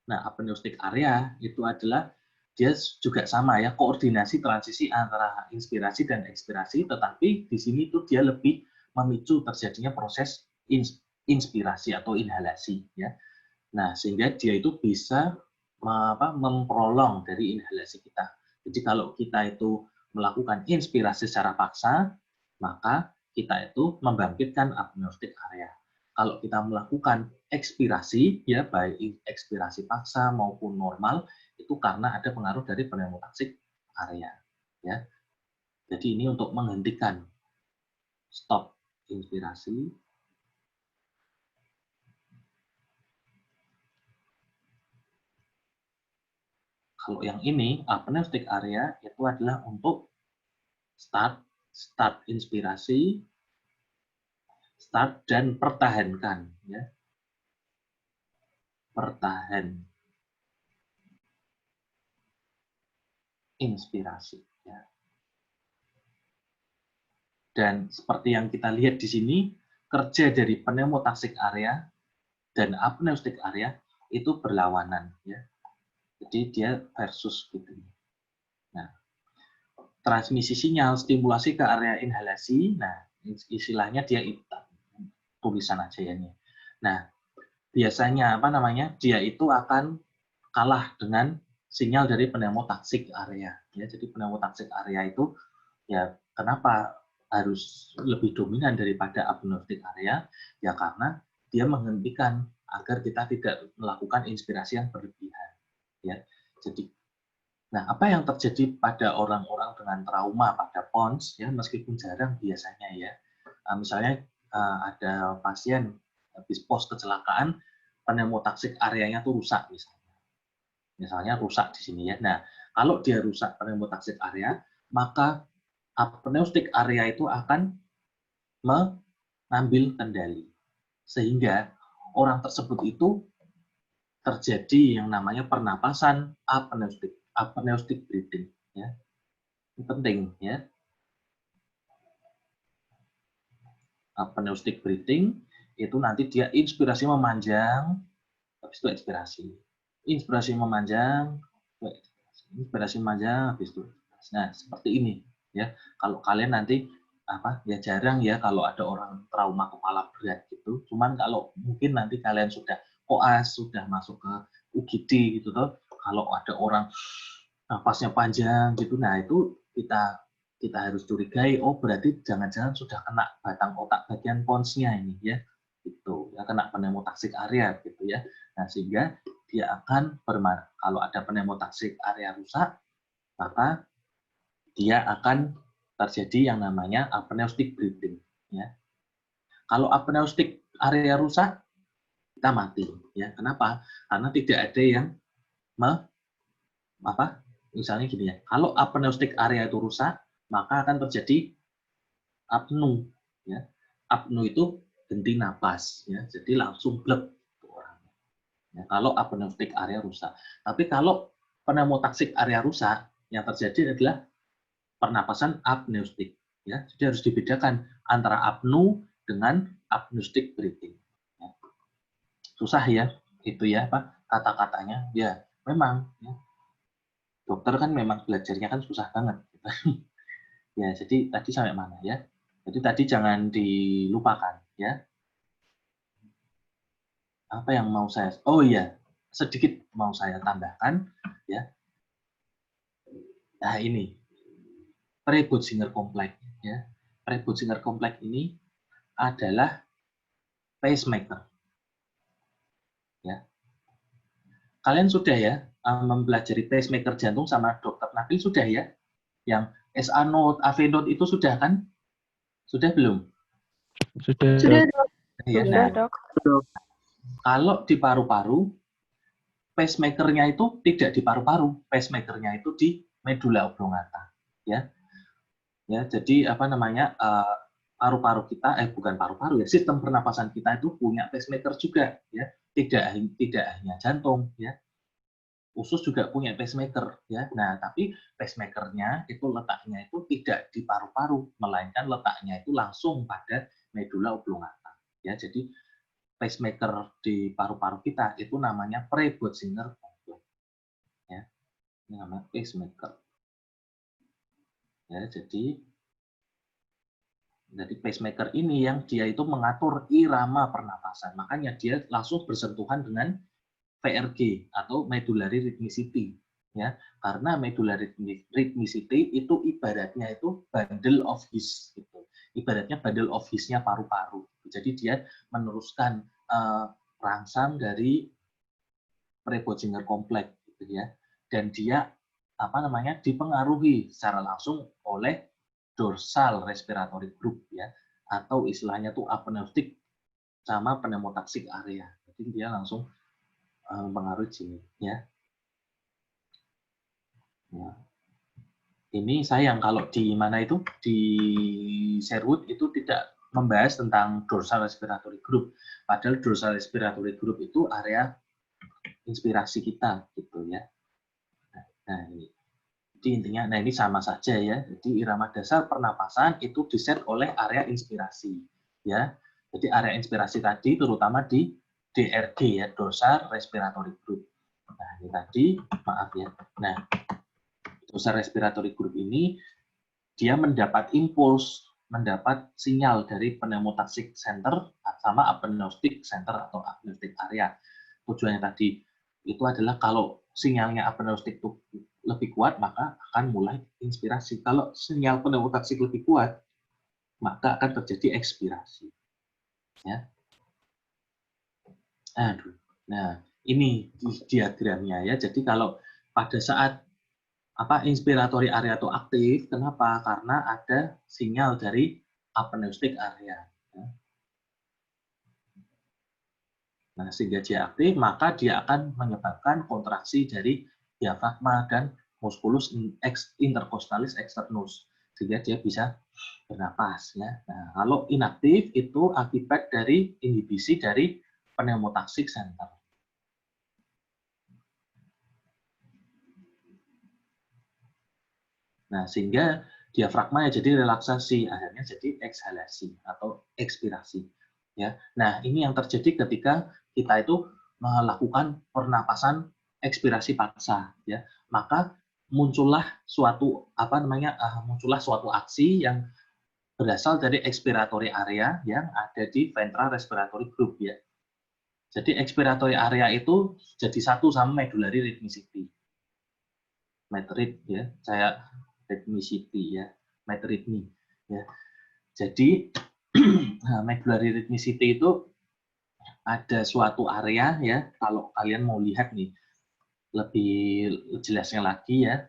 Nah, apneustic area itu adalah dia juga sama, ya, koordinasi transisi antara inspirasi dan ekspirasi, tetapi di sini tuh dia lebih memicu terjadinya proses inspirasi atau inhalasi, ya. Nah, sehingga dia itu bisa memprolong dari inhalasi kita. Jadi kalau kita itu melakukan inspirasi secara paksa, maka kita itu membangkitkan apneustic area. Kalau kita melakukan ekspirasi, ya baik ekspirasi paksa maupun normal, itu karena ada pengaruh dari pneumotaxic area, ya. Jadi ini untuk menghentikan stop inspirasi. Kalau yang ini apneustic area itu adalah untuk start inspirasi, start dan pertahankan, ya. Pertahan inspirasi, ya. Dan seperti yang kita lihat di sini, kerja dari pneumotaxic area dan apneustic area itu berlawanan, ya. Jadi dia versus gitu. Nah, transmisi sinyal stimulasi ke area inhalasi, nah istilahnya dia hitam, tulisan aja ya ini. Nah, biasanya dia itu akan kalah dengan sinyal dari pneumotaxic area, ya. Jadi pneumotaxic area itu ya kenapa harus lebih dominan daripada apneustic area? Ya karena dia menghentikan agar kita tidak melakukan inspirasi yang berlebihan, ya. Jadi nah, apa yang terjadi pada orang-orang dengan trauma pada pons, ya, meskipun jarang biasanya, ya. Misalnya ada pasien habis pos kecelakaan, pneumotaxic areanya tuh rusak misalnya. Misalnya rusak di sini, ya. Nah, kalau dia rusak pneumotaxic area, maka apneustic area itu akan mengambil kendali. Sehingga orang tersebut itu terjadi yang namanya pernapasan apneustic breathing, ya. Ini penting, ya. Apneustic breathing itu nanti dia inspirasi memanjang, habis itu ekspirasi. Inspirasi memanjang, inspirasi memanjang, habis itu. Nah, seperti ini, ya. Kalau kalian nanti ya jarang ya kalau ada orang trauma kepala berat gitu. Cuman kalau mungkin nanti kalian sudah koas, sudah masuk ke UGD gitu tuh, kalau ada orang napasnya panjang gitu, nah itu kita harus curigai, oh berarti jangan-jangan sudah kena batang otak bagian ponsnya ini, ya. Itu ya, kena pneumotaxic area gitu, ya. Nah, sehingga dia akan kalau ada pneumotaxic area rusak, maka dia akan terjadi yang namanya apneustic breathing. Ya. Kalau apneustic area rusak, kita mati. Ya. Kenapa? Karena tidak ada yang misalnya gini ya. Kalau apneustic area itu rusak, maka akan terjadi apnu. Ya. Apnu itu henti napas. Ya. Jadi langsung blek orangnya. Ya. Kalau apneustic area rusak. Tapi kalau pneumotaksik area rusak, yang terjadi adalah pernapasan apneustik. Ya, jadi harus dibedakan antara apnu dengan apneustic breathing. Ya. Susah ya, itu ya apa kata-katanya. Ya, memang. Ya. Dokter kan memang belajarnya kan susah banget. Gitu. Ya, jadi tadi sampai mana ya? Jadi tadi jangan dilupakan ya. Apa yang mau saya? Oh iya, sedikit mau saya tambahkan ya. Nah ini Prebotzinger complex ya. Prebotzinger complex ini adalah pacemaker. Ya. Kalian sudah ya mempelajari pacemaker jantung sama Dokter Nabil sudah ya? Yang SA node, AV node itu sudah kan? Sudah belum? Sudah. Sudah, Dok. Ya, Sudah, nah, Dok. kalau di paru-paru, pacemaker-nya itu tidak di paru-paru, pacemaker-nya itu di medula oblongata. Ya, ya. Jadi apa namanya? Paru-paru kita, bukan paru-paru ya, sistem pernapasan kita itu punya pacemaker juga, ya. Tidak hanya jantung, ya. Usus juga punya pacemaker, ya. Nah, tapi pacemaker-nya itu letaknya itu tidak di paru-paru, melainkan letaknya itu langsung pada medula oblongata. Ya, jadi pacemaker di paru-paru kita itu namanya Prebotzinger complex. Ya, ini namanya pacemaker. Ya, jadi pacemaker ini yang dia itu mengatur irama pernapasan. Makanya dia langsung bersentuhan dengan VRG atau medullary rhythmicity. Ya, karena medullary rhythmicity itu ibaratnya itu bundle of his gitu. Ibaratnya bundle of his-nya paru-paru. Jadi dia meneruskan rangsang dari Prebotzinger complex gitu ya. Dan dia dipengaruhi secara langsung oleh dorsal respiratory group ya, atau istilahnya tuh apneustic sama pneumotaksik area. Jadi dia langsung mengaruhi sini ya. Nah, ini sayang kalau di mana itu di Sherwood itu tidak membahas tentang dorsal respiratory group. Padahal dorsal respiratory group itu area inspirasi kita gitu ya. Nah ini. Jadi intinya, nah ini sama saja ya. Jadi irama dasar pernapasan itu diset oleh area inspirasi, ya. Jadi area inspirasi tadi terutama di DRG ya, dorsal respiratory group. Nah ini tadi, maaf ya. Nah dorsal respiratory group ini dia mendapat impuls, mendapat sinyal dari pneumotaksik center sama apneustic center atau apneustic area. Tujuannya tadi itu adalah kalau sinyalnya apneustic itu lebih kuat, maka akan mulai inspirasi. Kalau sinyal pneumotaksik lebih kuat, maka akan terjadi ekspirasi. Ya. Aduh. Nah, ini diagramnya ya. Jadi kalau pada saat inspiratory area itu aktif, kenapa? Karena ada sinyal dari apneustic area. Ya. Nah, sehingga dia aktif, maka dia akan menyebabkan kontraksi dari diafragma dan musculus intercostalis externus, sehingga dia bisa bernapas. Ya. Nah, kalau inaktif itu akibat dari inhibisi dari pneumotaksik center. Nah, sehingga diafragma jadi relaksasi, akhirnya jadi ekshalasi atau ekspirasi. Ya. Nah, ini yang terjadi ketika kita itu melakukan pernapasan ekspirasi paksa, ya. Maka muncullah suatu muncullah suatu aksi yang berasal dari expiratory area yang ada di ventral respiratory group ya. Jadi expiratory area itu jadi satu sama medullary rhythmicity. Medrit ya, saya rhythmicity ya, medritmi ya. Jadi medullary rhythmicity itu ada suatu area ya, kalau kalian mau lihat nih lebih jelasnya lagi ya,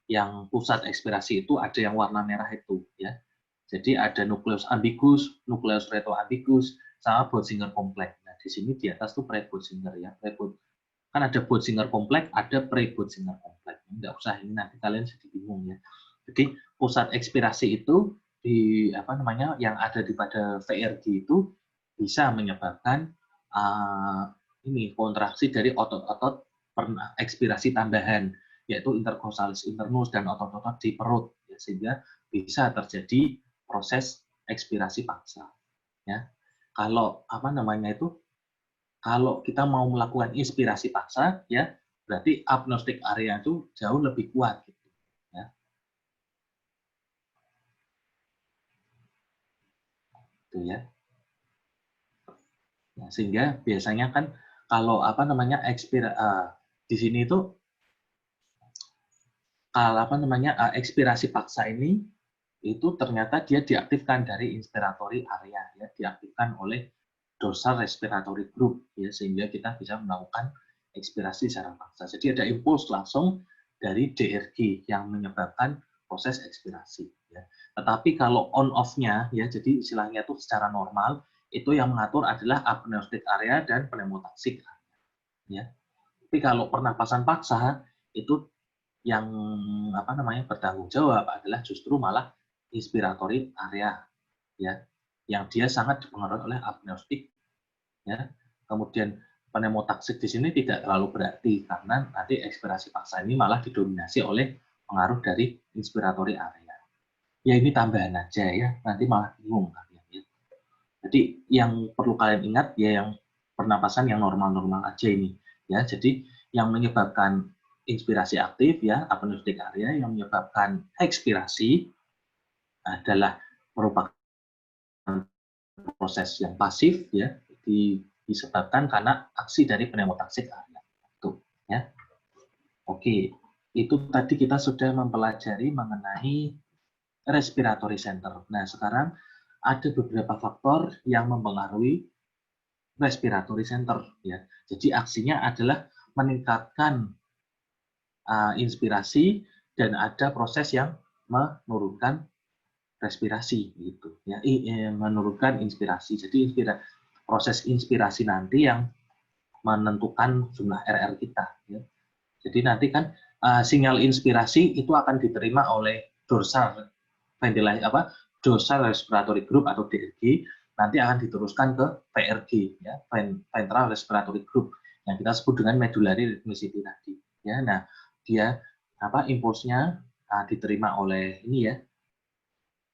yang pusat ekspirasi itu ada yang warna merah itu, ya. Jadi ada nukleus ambigus, nukleus retroambigus, sama Bötzinger kompleks. Nah, di sini di atas tuh pre-Bötzinger ya. Kan ada Bötzinger kompleks, ada pre-Bötzinger kompleks. Nggak usah, ini nanti kalian jadi bingung ya. Jadi pusat ekspirasi itu di apa namanya yang ada di pada VRG itu bisa menyebabkan ini kontraksi dari otot-otot ekspirasi tambahan, yaitu intercausalis internus dan otot-otot di perut, ya, sehingga bisa terjadi proses ekspirasi paksa. Ya, kalau apa namanya itu, kalau kita mau melakukan inspirasi paksa, ya berarti apneustic area itu jauh lebih kuat, gitu. Ya. Itu ya. Nah, sehingga biasanya kan kalau apa namanya di sini itu kalau apa namanya ekspirasi paksa ini itu ternyata dia diaktifkan dari inspiratory area, ya, diaktifkan oleh dorsal respiratory group, ya, sehingga kita bisa melakukan ekspirasi secara paksa. Jadi ada impuls langsung dari DRG yang menyebabkan proses ekspirasi. Ya. Tetapi kalau on off-nya, ya, jadi istilahnya itu secara normal itu yang mengatur adalah apneustic area dan pneumotaksik. Ya. Tapi kalau pernapasan paksa itu yang apa namanya bertanggung jawab adalah justru malah inspiratory area, ya, yang dia sangat dipengaruhi oleh apneustik, ya. Kemudian pneumotaksik di sini tidak terlalu berarti karena nanti ekspirasi paksa ini malah didominasi oleh pengaruh dari inspiratory area. Ya ini tambahan aja ya, nanti malah bingung kalian ya. Jadi yang perlu kalian ingat ya yang pernapasan yang normal-normal aja ini, ya. Jadi yang menyebabkan inspirasi aktif, ya, apneustic area, yang menyebabkan ekspirasi adalah merupakan proses yang pasif, ya, disebabkan karena aksi dari pneumotaksik area. Tuh, ya. Oke, itu tadi kita sudah mempelajari mengenai respiratory center. Nah, sekarang ada beberapa faktor yang mempengaruhi respiratory center, ya. Jadi aksinya adalah meningkatkan inspirasi dan ada proses yang menurunkan respirasi gitu ya, menurunkan inspirasi. Jadi proses inspirasi nanti yang menentukan jumlah RR kita ya. Jadi nanti kan sinyal inspirasi itu akan diterima oleh dorsal ventilasi dorsal respiratory group atau DRG, nanti akan diteruskan ke VRG ya, ventral respiratory group yang kita sebut dengan medullary rhythmicity tadi ya. Nah, dia impulsnya diterima oleh ini ya.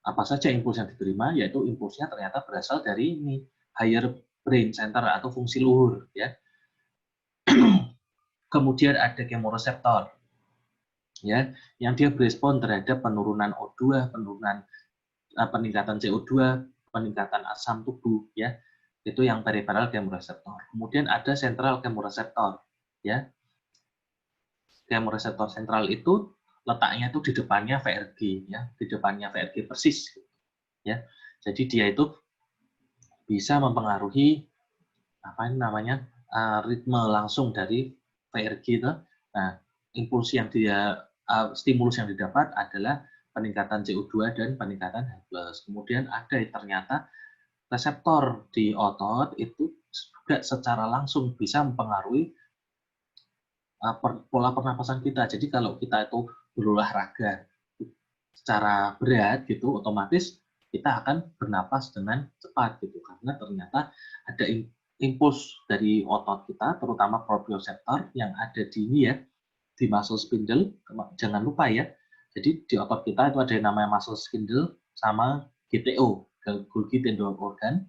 Apa saja impuls yang diterima, yaitu impulsnya ternyata berasal dari ini higher brain center atau fungsi luhur ya. Kemudian ada kemoreseptor ya, yang dia berespon terhadap penurunan O2, penurunan peningkatan CO2, peningkatan asam tubuh ya. Itu yang peripheral kemoreseptor. Kemudian ada central kemoreseptor ya. Kemoreseptor sentral itu letaknya itu di depannya VRG ya, di depannya VRG persis ya. Jadi dia itu bisa mempengaruhi apa ini namanya ritme langsung dari VRG itu. Nah, impuls yang stimulus yang didapat adalah peningkatan CO2 dan peningkatan H+. Kemudian ada ternyata reseptor di otot itu juga secara langsung bisa mempengaruhi pola pernapasan kita. Jadi kalau kita itu berolahraga secara berat gitu, otomatis kita akan bernapas dengan cepat gitu, karena ternyata ada impuls dari otot kita, terutama proprioceptor yang ada di ini ya, di muscle spindle. Jangan lupa ya, jadi di otot kita itu ada yang namanya muscle spindle sama GTO, Golgi Tendon Organ,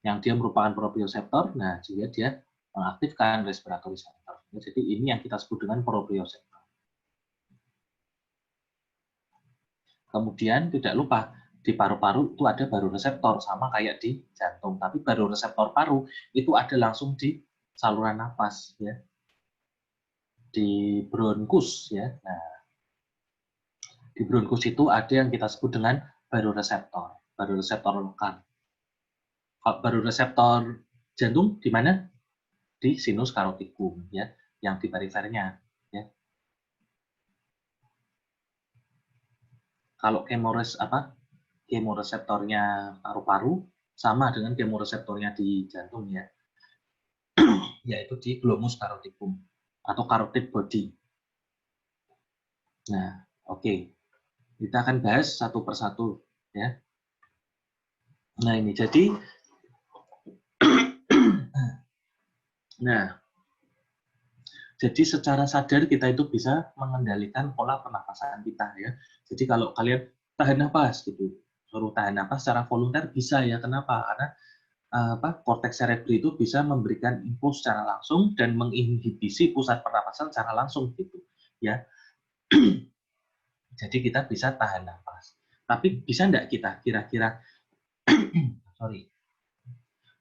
yang dia merupakan proprioceptor. Nah, juga dia mengaktifkan respiratory center. Jadi ini yang kita sebut dengan proprioceptor. Kemudian tidak lupa di paru-paru itu ada baroreseptor, sama kayak di jantung. Tapi baroreseptor paru itu ada langsung di saluran napas ya, di bronkus ya. Nah, di bronkus itu ada yang kita sebut dengan baroreseptor lokal. Baroreseptor jantung di mana? Di sinus karotikum ya, yang di perifernya ya. Kalau kemoreseptornya paru-paru sama dengan kemoreseptornya di jantung ya, yaitu di glomus caroticum atau carotid body. Nah, oke. Kita akan bahas satu persatu ya. Nah, ini jadi nah, jadi secara sadar kita itu bisa mengendalikan pola pernapasan kita ya. Jadi kalau kalian tahan napas gitu, suruh tahan napas secara volunter bisa ya. Kenapa? Karena korteks cerebri itu bisa memberikan impuls secara langsung dan menginhibisi pusat pernapasan secara langsung gitu ya. Jadi kita bisa tahan napas. Tapi bisa enggak kita kira-kira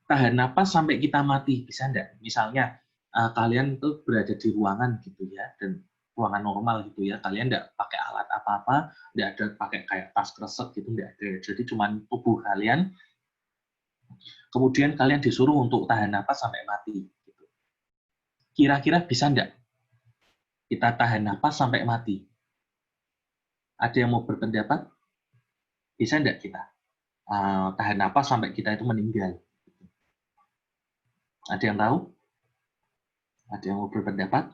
tahan napas sampai kita mati? Bisa enggak? Misalnya kalian tuh berada di ruangan gitu ya, dan ruangan normal gitu ya, kalian enggak pakai alat apa-apa, enggak ada pakai kayak tas kresek gitu, enggak ada. Jadi cuma tubuh kalian, kemudian kalian disuruh untuk tahan napas sampai mati. Gitu. Kira-kira bisa enggak kita tahan napas sampai mati? Ada yang mau berpendapat? Bisa enggak kita tahan napas sampai kita itu meninggal? Ada yang tahu? Ada yang mau berpendapat?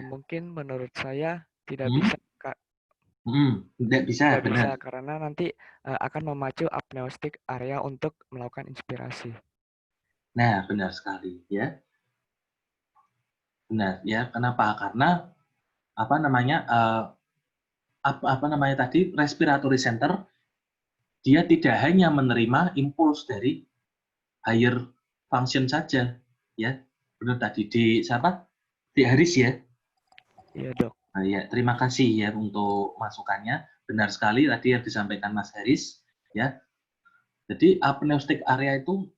Mungkin menurut saya tidak Hmm? bisa, Kak. Tidak bisa, Tidak bisa benar. karena nanti akan memacu apneustic area untuk melakukan inspirasi. Nah, benar sekali ya. Benar ya. Kenapa? Karena apa namanya? Apa namanya tadi? Respiratory center dia tidak hanya menerima impuls dari higher function saja, ya. Benar tadi di siapa? Di Haris ya. Iya, Dok. Nah, ya, terima kasih ya untuk masukannya. Benar sekali tadi yang disampaikan Mas Haris, ya. Jadi apneustic area itu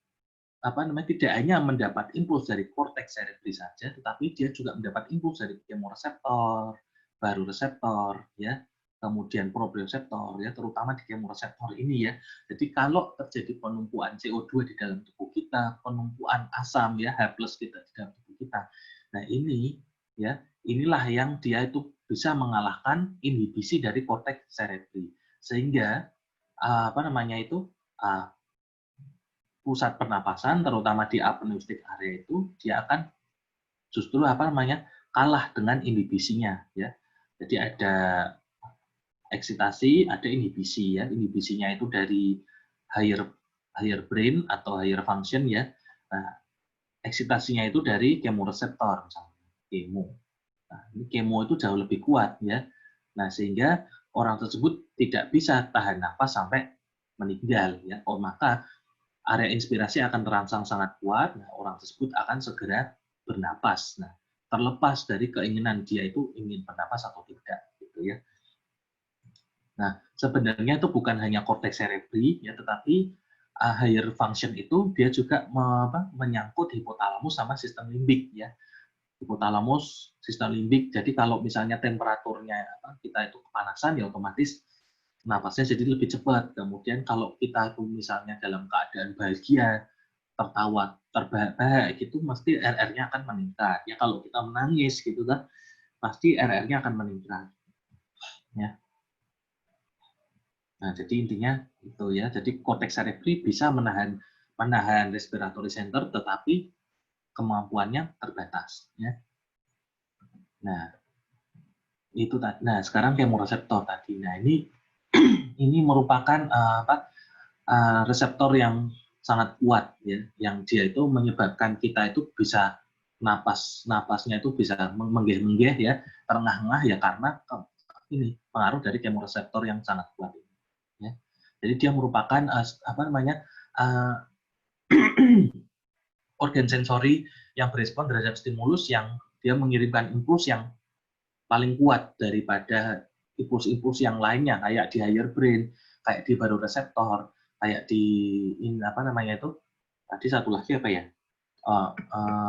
apa namanya tidak hanya mendapat impuls dari korteks cerebri saja, tetapi dia juga mendapat impuls dari kemoreseptor, baroreseptor, ya, kemudian proprioseptor, ya, terutama di kemoreseptor ini ya. Jadi kalau terjadi penumpuan CO2 di dalam tubuh kita, penumpuan asam ya H+ kita di dalam tubuh kita. Nah ini ya inilah yang dia itu bisa mengalahkan inhibisi dari korteks cerebri sehingga apa namanya itu pusat pernapasan terutama di apneustic area itu dia akan justru apa namanya kalah dengan inhibisinya ya. Jadi ada eksitasi, ada inhibisi ya. Inhibisinya itu dari higher brain atau higher function ya. Nah, eksitasinya itu dari kemoreseptor misalnya, kemo. Nah, ini kemo itu jauh lebih kuat ya. Nah, sehingga orang tersebut tidak bisa tahan nafas sampai meninggal ya. Oh, maka area inspirasi akan terangsang sangat kuat, nah, orang tersebut akan segera bernapas. Nah, terlepas dari keinginan dia itu ingin bernapas atau tidak, gitu ya. Nah, sebenarnya itu bukan hanya korteks cerebri, ya, tetapi higher function itu dia juga menyangkut hipotalamus sama sistem limbik, ya. Hipotalamus, sistem limbik. Jadi kalau misalnya temperaturnya kita itu kepanasan, ya otomatis napasnya jadi lebih cepat. Kemudian kalau kita tuh misalnya dalam keadaan bahagia, tertawa, terbahak-bahak gitu, mesti RR-nya akan meningkat. Ya kalau kita menangis gitu kan, pasti RR-nya akan meningkat. Ya. Nah, jadi intinya itu ya. Jadi korteks cerebri bisa menahan respiratory center, tetapi kemampuannya terbatas. Ya. Nah, itu tadi. Nah, sekarang kemoreseptor tadi. Nah, ini merupakan reseptor yang sangat kuat ya, yang dia itu menyebabkan kita itu bisa napasnya itu bisa menggeh-menggeh ya, terengah-engah ya karena ini pengaruh dari kemoreseptor yang sangat kuat ini. Ya. Jadi dia merupakan apa namanya organ sensori yang berespon terhadap stimulus yang dia mengirimkan impuls yang paling kuat daripada impuls-impuls yang lainnya kayak di higher brain, kayak di baroreseptor, kayak di apa namanya itu tadi satu lagi apa ya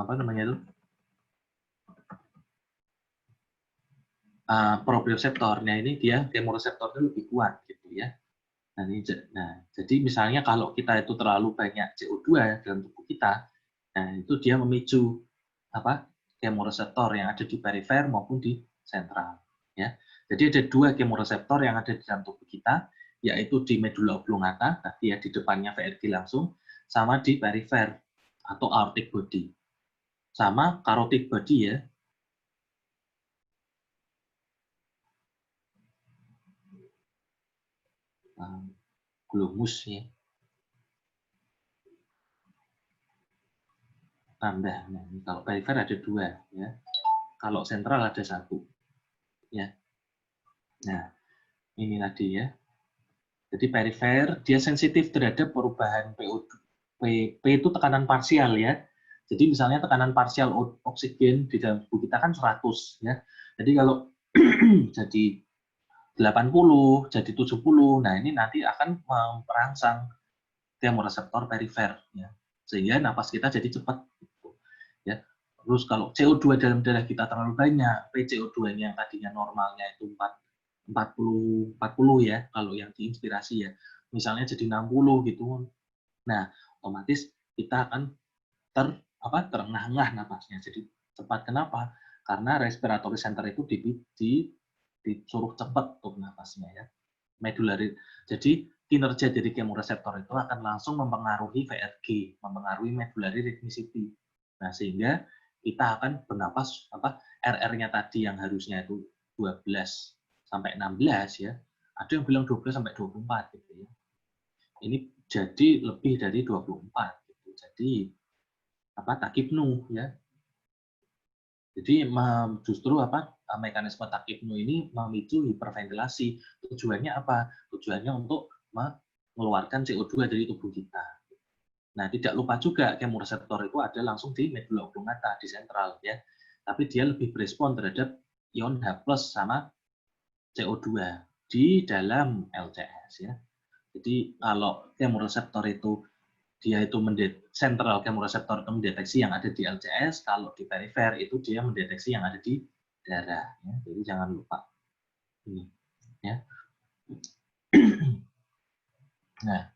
apa namanya itu proprioseptornya ini dia kemoreseptornya lebih kuat gitu ya. Nah, jadi misalnya kalau kita itu terlalu banyak CO2 dalam tubuh kita, nah itu dia memicu apa kemoreseptor yang ada di perifer maupun di sentral ya. Jadi ada dua kemoreseptor yang ada di dalam tubuh kita, yaitu di medula oblongata, tadi ya di depannya VRG langsung, sama di perifer atau aortic body. Sama carotid body ya. Glomus ya. Tambah. Nah, kalau perifer ada dua ya. Kalau sentral ada satu. Ya. Nah, ini tadi ya. Jadi perifer dia sensitif terhadap perubahan PO2. P itu tekanan parsial ya. Jadi misalnya tekanan parsial oksigen di dalam tubuh kita kan 100 ya. Jadi kalau jadi 80, jadi 70, nah ini nanti akan merangsang kemoreseptor perifer ya. Sehingga napas kita jadi cepat gitu. Ya. Terus kalau CO2 dalam darah kita terlalu banyak, PCO2-nya yang tadinya normalnya itu 40 ya kalau yang diinspirasi ya. Misalnya jadi 60 gitu. Nah, otomatis kita akan terengah-engah napasnya. Jadi cepat. Kenapa? Karena respiratory center itu disuruh cepat untuk napasnya ya. Medulari. Jadi kinerja dari kemoreseptor itu akan langsung mempengaruhi VRG, mempengaruhi medullary rhythmicity. Nah, sehingga kita akan bernapas RR-nya tadi yang harusnya itu 12 sampai 16 ya. Ada yang bilang 12 sampai 24 gitu ya. Ini jadi lebih dari 24 gitu. Jadi takipnu ya. Jadi justru mekanisme takipnu ini memicu hiperventilasi. Tujuannya apa? Tujuannya untuk mengeluarkan CO2 dari tubuh kita. Nah, tidak lupa juga kemoreseptor itu ada langsung di medula oblongata di sentral ya. Tapi dia lebih berespon terhadap ion H+ sama CO2 di dalam LCS ya. Jadi kalau kemoreseptor itu dia itu sentral kemoreseptor itu mendeteksi yang ada di LCS, kalau di perifer itu dia mendeteksi yang ada di darah. Ya. Jadi jangan lupa ini. Ya. Nah,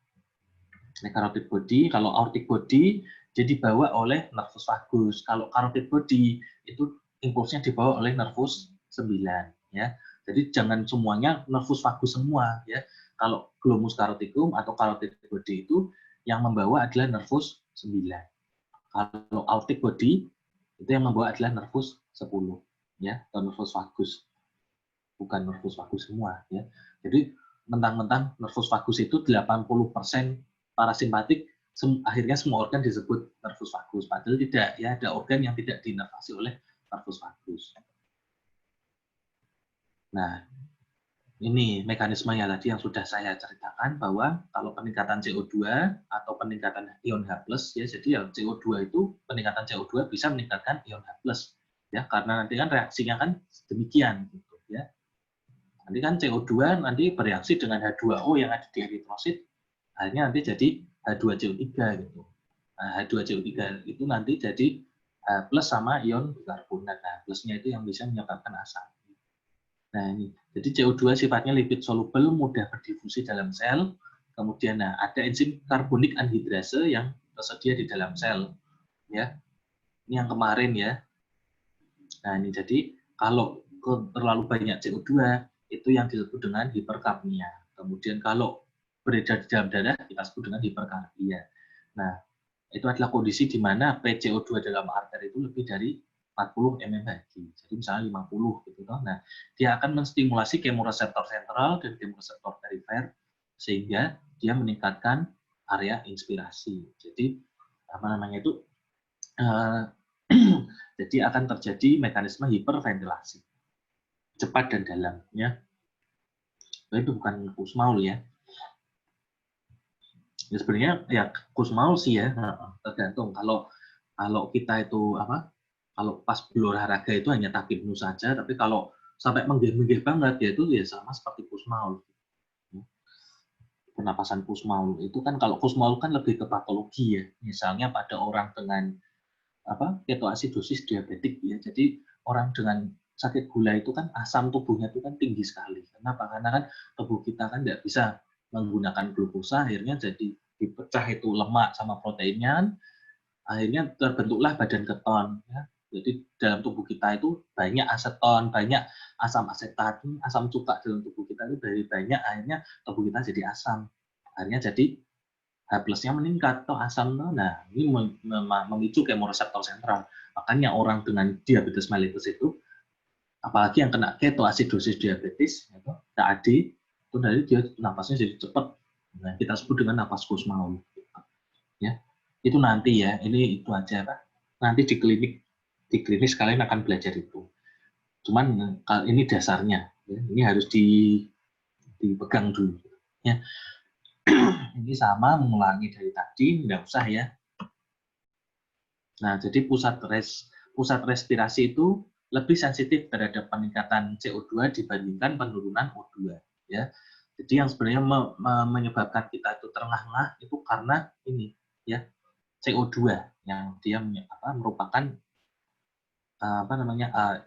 carotid body, kalau aortic body dia dibawa oleh nervus vagus. Kalau carotid body itu impulsnya dibawa oleh nervus 9. Ya. Jadi jangan semuanya nervus vagus semua. Ya. Kalau glomus caroticum atau carotid body itu yang membawa adalah nervus 9. Kalau aortic body itu yang membawa adalah nervus 10 ya, atau nervus vagus. Bukan nervus vagus semua ya. Jadi mentang-mentang nervus vagus itu 80% parasimpatik, akhirnya semua organ disebut nervus vagus. Padahal tidak ya, ada organ yang tidak diinervasi oleh nervus vagus. Nah, ini mekanismenya tadi yang sudah saya ceritakan bahwa kalau peningkatan CO2 atau peningkatan ion H+ ya, jadi ya CO2 itu peningkatan CO2 bisa meningkatkan ion H+ ya, karena nanti kan reaksinya kan demikian gitu ya. Nanti kan CO2 nanti bereaksi dengan H2O yang ada di eritrosit, akhirnya nanti jadi H2CO3 gitu. Nah, H2CO3 itu nanti jadi H+ sama ion bikarbonat. Nah, plusnya itu yang bisa menyebabkan asam. Nah, ini. Jadi CO2 sifatnya lipid soluble, mudah berdifusi dalam sel. Kemudian ada enzim karbonik anhidrase yang tersedia di dalam sel. Ya. Ini yang kemarin ya. Nah, ini jadi kalau terlalu banyak CO2 itu yang disebut dengan hiperkapnia. Kemudian kalau beredar di dalam darah kita sebut dengan hiperkarbia. Nah, itu adalah kondisi di mana PCO2 dalam arteri itu lebih dari 40 mmHg. Jadi misalnya 50 gitu toh. Nah, dia akan menstimulasi kemoreseptor sentral dan kemoreseptor perifer sehingga dia meningkatkan area inspirasi. Jadi jadi akan terjadi mekanisme hiperventilasi cepat dan dalam ya. Itu bukan Kussmaul ya. Ya sebenarnya ya Kussmaul sih ya, tergantung kalau kita itu kalau pas berolahraga itu hanya takipnu saja, tapi kalau sampai menggigil banget ya itu ya sama seperti Kussmaul. Pernapasan Kussmaul itu kan kalau Kussmaul kan lebih ke patologi ya. Misalnya pada orang dengan ketoasidosis diabetik ya. Jadi orang dengan sakit gula itu kan asam tubuhnya itu kan tinggi sekali. Kenapa? Karena kan tubuh kita kan tidak bisa menggunakan glukosa, akhirnya jadi dipecah itu lemak sama proteinnya, akhirnya terbentuklah badan keton. Ya. Jadi dalam tubuh kita itu banyak aseton, banyak asam asetat, asam cuka dalam tubuh kita itu dari banyak, akhirnya tubuh kita jadi asam. Akhirnya jadi H+-nya meningkat atau asam. Nah, ini memicu kemoreseptor sentral. Makanya orang dengan diabetes mellitus itu, apalagi yang kena ketoasidosis diabetes, KAD, itu dari dia napasnya jadi cepat. Nah, kita sebut dengan napas Kussmaul. Ya, itu nanti ya. Ini itu aja, Pak. Nanti di klinis kalian akan belajar itu. Cuman ini dasarnya, ya. Ini harus dipegang dulu. Ya. Ini sama mengulangi dari tadi, nggak usah ya. Nah, jadi pusat respirasi itu lebih sensitif terhadap peningkatan CO2 dibandingkan penurunan O2. Ya. Jadi yang sebenarnya menyebabkan kita itu terengah-engah itu karena ini, ya, CO2 yang dia merupakan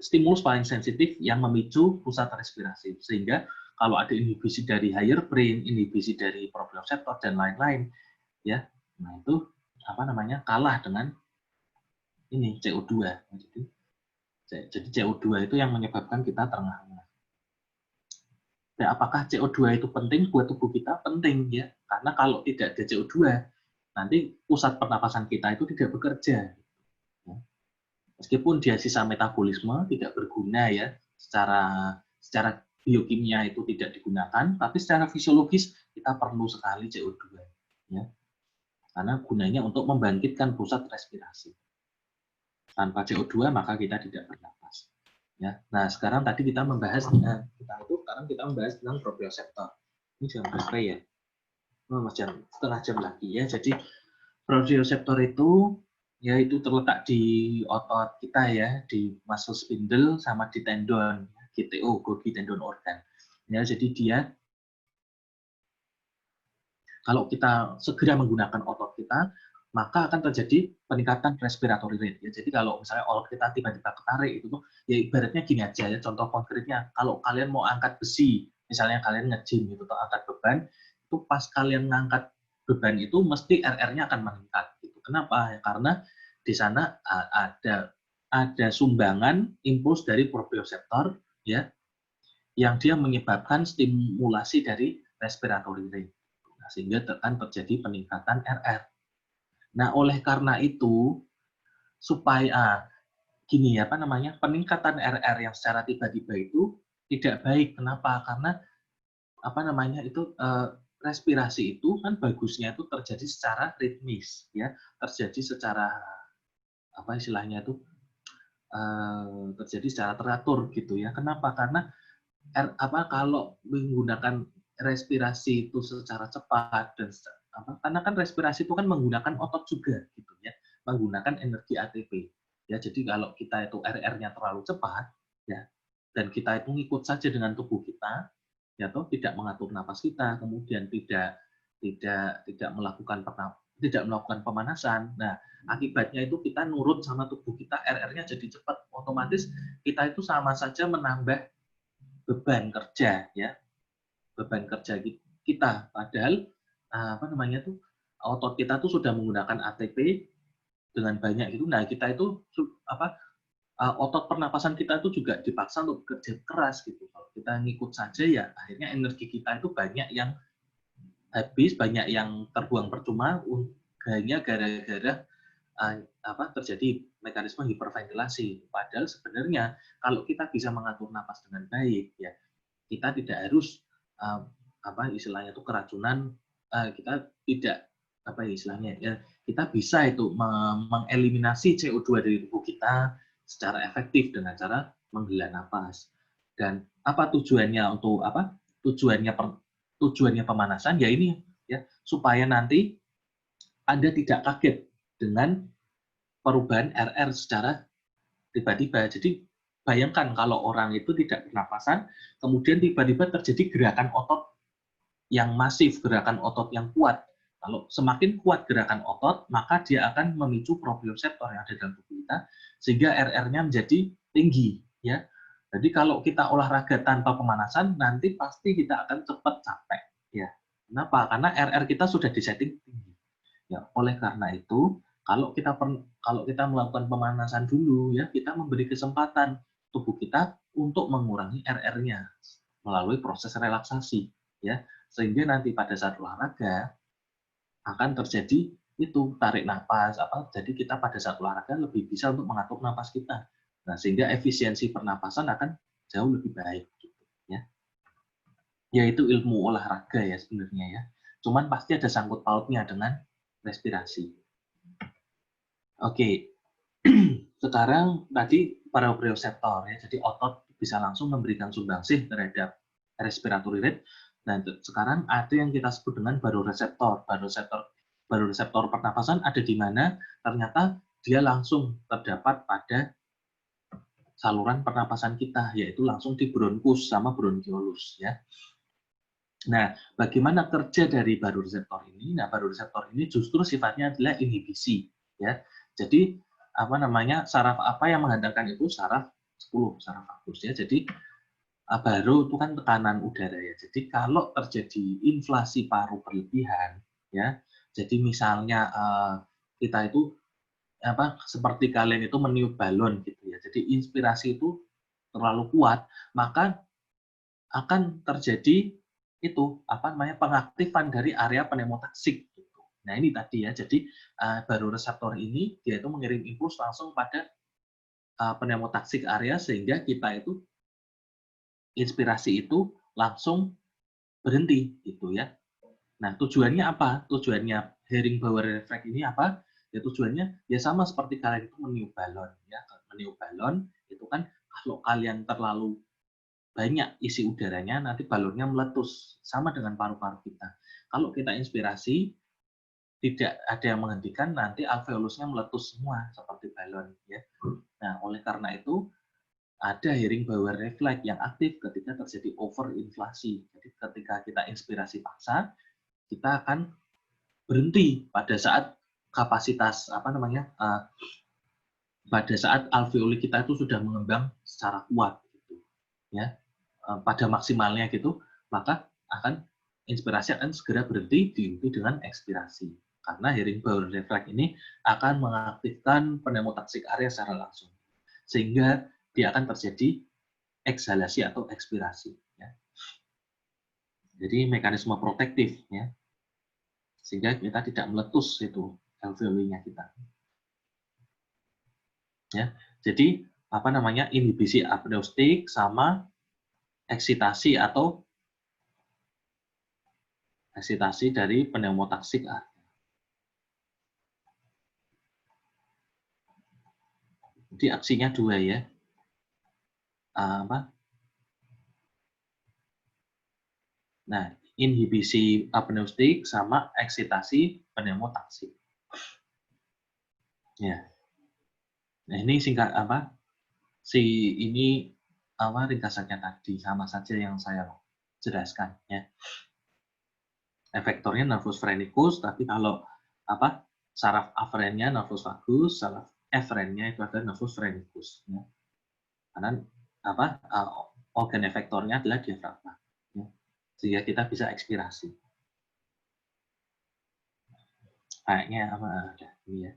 stimulus paling sensitif yang memicu pusat respirasi, sehingga kalau ada inhibisi dari higher brain, inhibisi dari proprioseptor dan lain-lain, ya, nah itu kalah dengan ini CO2. Jadi CO2 itu yang menyebabkan kita terengah-engah. Ya, apakah CO2 itu penting buat tubuh kita? Penting ya, karena kalau tidak ada CO2, nanti pusat pernapasan kita itu tidak bekerja. Meskipun dia sisa metabolisme tidak berguna ya, secara biokimia itu tidak digunakan, tapi secara fisiologis kita perlu sekali CO2 ya. Karena gunanya untuk membangkitkan pusat respirasi. Tanpa CO2 maka kita tidak bernapas. Ya. Nah, sekarang tadi kita membahas tentang proprioseptor. Ini jam berapa ya? Setengah jam lagi ya. Jadi proprioseptor itu yaitu terletak di otot kita ya, di muscle spindle sama di tendon, GTO, Golgi Tendon Organ. Ya, jadi dia kalau kita segera menggunakan otot kita, maka akan terjadi peningkatan respiratory rate. Ya, jadi kalau misalnya otot kita tiba-tiba ketarik itu tuh, ya ibaratnya gini aja ya, contoh konkretnya, kalau kalian mau angkat besi, misalnya kalian nge-gym gitu atau angkat beban, itu pas kalian ngangkat beban itu mesti RR-nya akan meningkat. Gitu. Kenapa? Ya, karena di sana ada sumbangan impuls dari proprioseptor ya, yang dia menyebabkan stimulasi dari respiratory rate. Nah, sehingga akan terjadi peningkatan RR. Nah, oleh karena itu, supaya peningkatan RR yang secara tiba-tiba itu tidak baik. Kenapa? Karena respirasi itu kan bagusnya itu terjadi secara ritmis, ya, terjadi secara terjadi secara teratur gitu ya. Kenapa? Karena kalau menggunakan respirasi itu secara cepat dan karena kan respirasi itu kan menggunakan otot juga gitu ya, menggunakan energi ATP. Ya, jadi kalau kita itu RR-nya terlalu cepat ya, dan kita itu ngikut saja dengan tubuh kita, ya toh tidak mengatur napas kita, kemudian tidak melakukan pemanasan. Nah, akibatnya itu kita nurut sama tubuh kita, RR-nya jadi cepat, otomatis kita itu sama saja menambah beban kerja ya, beban kerja kita, padahal otot kita tuh sudah menggunakan ATP dengan banyak itu. Nah, kita itu otot pernapasan kita itu juga dipaksa untuk bekerja keras gitu. Kalau kita ngikut saja ya akhirnya energi kita itu banyak yang habis, banyak yang terbuang percuma hanya gara-gara terjadi mekanisme hiperventilasi. Padahal sebenarnya kalau kita bisa mengatur napas dengan baik ya, kita tidak harus istilahnya itu keracunan, kita tidak kita bisa itu mengeliminasi CO2 dari tubuh kita secara efektif dengan cara menghela napas. Dan apa tujuannya tujuannya pemanasan ya ini ya, supaya nanti Anda tidak kaget dengan perubahan RR secara tiba-tiba. Jadi bayangkan kalau orang itu tidak bernapasan, kemudian tiba-tiba terjadi gerakan otot yang masif, gerakan otot yang kuat. Kalau semakin kuat gerakan otot, maka dia akan memicu proprioseptor yang ada dalam tubuh kita, sehingga RR-nya menjadi tinggi. Ya. Jadi kalau kita olahraga tanpa pemanasan, nanti pasti kita akan cepat capek. Ya. Kenapa? Karena RR kita sudah disetting tinggi. Ya, oleh karena itu, Kalau kita melakukan pemanasan dulu ya, kita memberi kesempatan tubuh kita untuk mengurangi RR-nya melalui proses relaksasi ya. Sehingga nanti pada saat olahraga akan terjadi itu tarik nafas jadi kita pada saat olahraga lebih bisa untuk mengatur nafas kita. Nah, sehingga efisiensi pernapasan akan jauh lebih baik gitu ya. Yaitu ilmu olahraga ya sebenarnya ya. Cuman pasti ada sangkut pautnya dengan respirasi. Oke, sekarang tadi proprioceptor ya, jadi otot bisa langsung memberikan sumbangsih terhadap respiratory rate. Nah, sekarang ada yang kita sebut dengan baroreseptor. Baroreseptor pernapasan ada di mana ternyata dia langsung terdapat pada saluran pernapasan kita, yaitu langsung di bronkus sama bronkiolus ya. Nah, bagaimana kerja dari baroreseptor ini? Nah, baroreseptor ini justru sifatnya adalah inhibisi ya. Jadi saraf apa yang menghantarkan itu? Saraf 10, saraf vagus ya. Jadi baro itu kan tekanan udara ya. Jadi kalau terjadi inflasi paru berlebihan ya. Jadi misalnya kita itu seperti kalian itu meniup balon gitu ya. Jadi inspirasi itu terlalu kuat, maka akan terjadi pengaktifan dari area pneumotaksik gitu. Nah, ini tadi ya. Jadi baroreseptor ini dia itu mengirim impuls langsung pada pneumotaksik area sehingga kita itu inspirasi itu langsung berhenti gitu ya. Nah, tujuannya apa? Tujuannya Hering-Bauer refleks ini apa? Ya tujuannya ya sama seperti kalian itu meniup balon ya. Meniup balon itu kan kalau kalian terlalu banyak isi udaranya, nanti balonnya meletus. Sama dengan paru-paru kita. Kalau kita inspirasi, tidak ada yang menghentikan, nanti alveolusnya meletus semua, seperti balon. Ya. Nah, oleh karena itu, ada Hering-Bauer refleks yang aktif ketika terjadi overinflasi. Jadi ketika kita inspirasi paksa, kita akan berhenti pada saat kapasitas, pada saat alveoli kita itu sudah mengembang secara kuat. Gitu. Ya. Pada maksimalnya gitu, maka inspirasi akan segera berhenti diikuti dengan ekspirasi. Karena Hering-Bauer refleks ini akan mengaktifkan pneumotaksik area secara langsung. Sehingga dia akan terjadi eksalasi atau ekspirasi. Ya. Jadi mekanisme protektif. Ya. Sehingga kita tidak meletus itu alveolinya kita. Ya. Jadi inhibisi apneustik sama eksitasi dari pneumotaksik area. Jadi aksinya dua ya. Nah, inhibisi apneustik sama eksitasi pneumotaksik. Ya. Nah, ini singkat ringkasannya tadi sama saja yang saya jelaskan ya. Efektornya nervus phrenicus, tapi kalau saraf afrennya nervus vagus, saraf efrennya itu adalah nervus phrenicus ya. Karena organ efektornya adalah diafragma ya. Sehingga kita bisa ekspirasi. Kayaknya ini ya.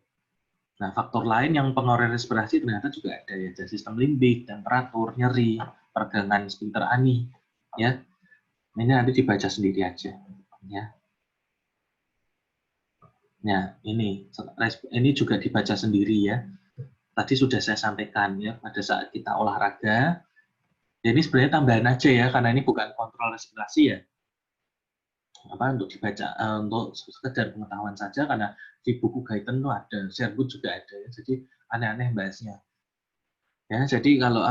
Nah, faktor lain yang pengaruh respirasi ternyata juga ada ya, sistem limbik, temperatur, nyeri, peregangan sphincter ani, ya. Ini nanti dibaca sendiri aja, ya. Nah, ini juga dibaca sendiri ya. Tadi sudah saya sampaikan ya, pada saat kita olahraga. Ya, ini sebenarnya tambahan aja ya, karena ini bukan kontrol respirasi ya. Untuk dibaca untuk sekedar pengetahuan saja, karena di buku Guyton itu ada, Sherwood juga ada ya, jadi aneh-aneh bahasnya ya. Jadi kalau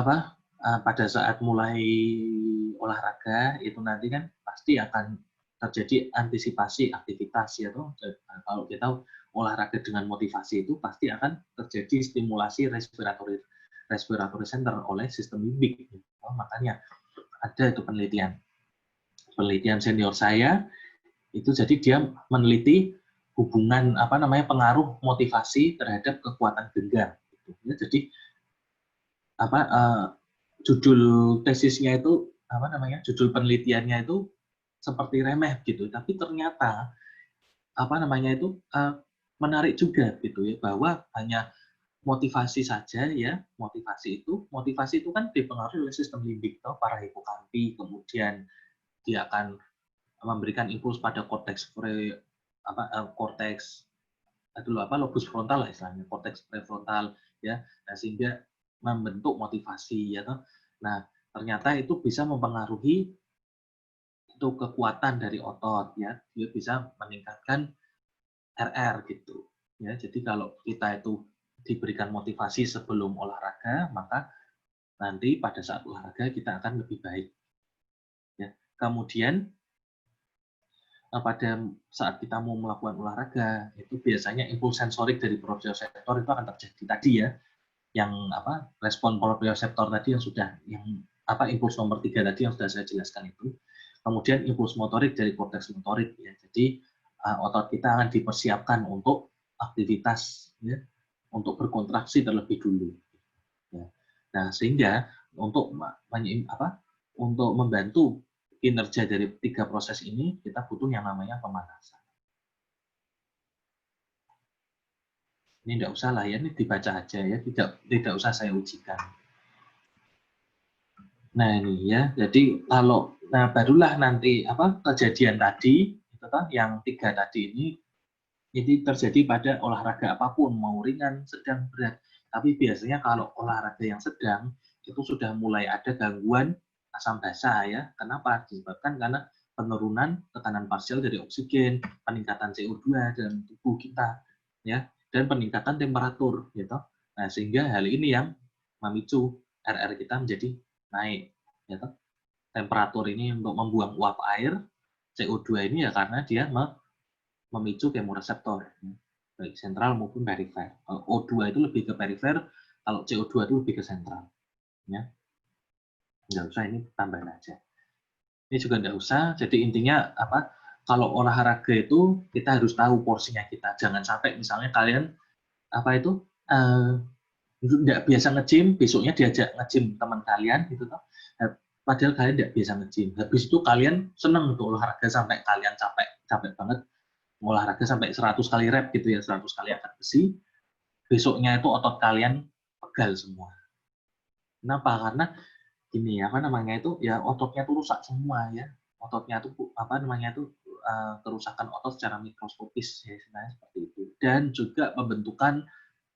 pada saat mulai olahraga itu nanti kan pasti akan terjadi antisipasi aktivitas ya tuh. Kalau kita olahraga dengan motivasi itu pasti akan terjadi stimulasi respiratory center oleh sistem limbik. Makanya ada itu penelitian senior saya itu, jadi dia meneliti hubungan pengaruh motivasi terhadap kekuatan genggam gitu. Ya, jadi judul tesisnya itu judul penelitiannya itu seperti remeh gitu, tapi ternyata menarik juga gitu ya, bahwa hanya motivasi saja ya, motivasi itu kan dipengaruhi oleh sistem limbik atau para hipokampi, kemudian dia akan memberikan impuls pada korteks korteks lobus frontal lah istilahnya, korteks prefrontal ya. Nah, sehingga membentuk motivasi ya toh. Nah, ternyata itu bisa mempengaruhi itu kekuatan dari otot ya. Dia bisa meningkatkan RR gitu. Ya, jadi kalau kita itu diberikan motivasi sebelum olahraga, maka nanti pada saat olahraga kita akan lebih baik. Ya. Kemudian pada saat kita mau melakukan olahraga, itu biasanya impuls sensorik dari proprioseptor itu akan terjadi tadi ya, yang respon proprioseptor tadi yang impuls nomor 3 tadi yang sudah saya jelaskan itu. Kemudian impuls motorik dari korteks motorik ya. Jadi otot kita akan dipersiapkan untuk aktivitas ya, untuk berkontraksi terlebih dulu. Ya. Nah, sehingga untuk membantu kinerja dari 3 proses ini, kita butuh yang namanya pemanasan. Ini tidak usah lah ya, ini dibaca aja ya, tidak usah saya ujikan. Nah ini ya, jadi barulah nanti kejadian tadi, yang 3 tadi ini terjadi pada olahraga apapun, mau ringan, sedang, berat. Tapi biasanya kalau olahraga yang sedang itu sudah mulai ada gangguan asam basa ya. Kenapa? Disebabkan karena penurunan tekanan parsial dari oksigen, peningkatan CO2 dalam tubuh kita ya, dan peningkatan temperatur gitu. Nah, sehingga hal ini yang memicu RR kita menjadi naik gitu. Temperatur ini untuk membuang uap air, CO2 ini ya karena dia memicu kemoreseptor baik sentral maupun perifer. Kalau O2 itu lebih ke perifer, kalau CO2 itu lebih ke sentral. Ya. Nggak usah, ini tambahan aja. Ini juga nggak usah, jadi intinya kalau olahraga itu kita harus tahu porsinya kita. Jangan sampai misalnya kalian nggak biasa nge-gym, besoknya diajak nge-gym teman kalian gitu toh. Padahal kalian nggak biasa nge-gym. Habis itu kalian seneng untuk olahraga sampai kalian capek banget, olahraga sampai 100 kali rep gitu ya, 100 kali angkat besi, besoknya itu otot kalian pegal semua. Kenapa? Karena gini ya, ototnya itu rusak semua ya. Ototnya itu kerusakan otot secara mikroskopis ya, sebenarnya seperti itu. Dan juga pembentukan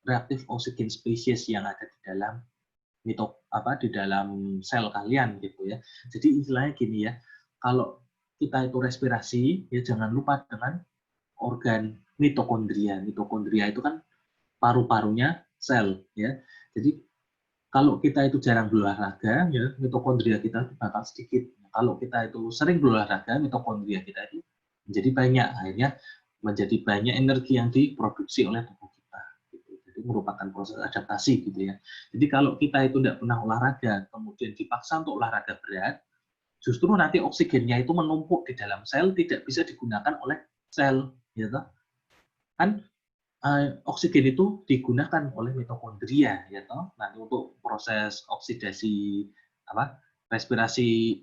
reaktif oksigen spesies yang ada di dalam di dalam sel kalian gitu ya. Jadi istilahnya gini ya, kalau kita itu respirasi ya jangan lupa dengan organ mitokondria. Mitokondria itu kan paru-parunya sel ya. Jadi kalau kita itu jarang berolahraga ya mitokondria kita itu bakal sedikit. Kalau kita itu sering berolahraga mitokondria kita itu menjadi banyak, akhirnya menjadi banyak energi yang diproduksi oleh tubuh kita. Gitu. Jadi merupakan proses adaptasi gitu ya. Jadi kalau kita itu tidak pernah olahraga kemudian dipaksa untuk olahraga berat, justru nanti oksigennya itu menumpuk di dalam sel, tidak bisa digunakan oleh sel gitu. Kan oksigen itu digunakan oleh mitokondria ya toh. Nanti untuk proses oksidasi respirasi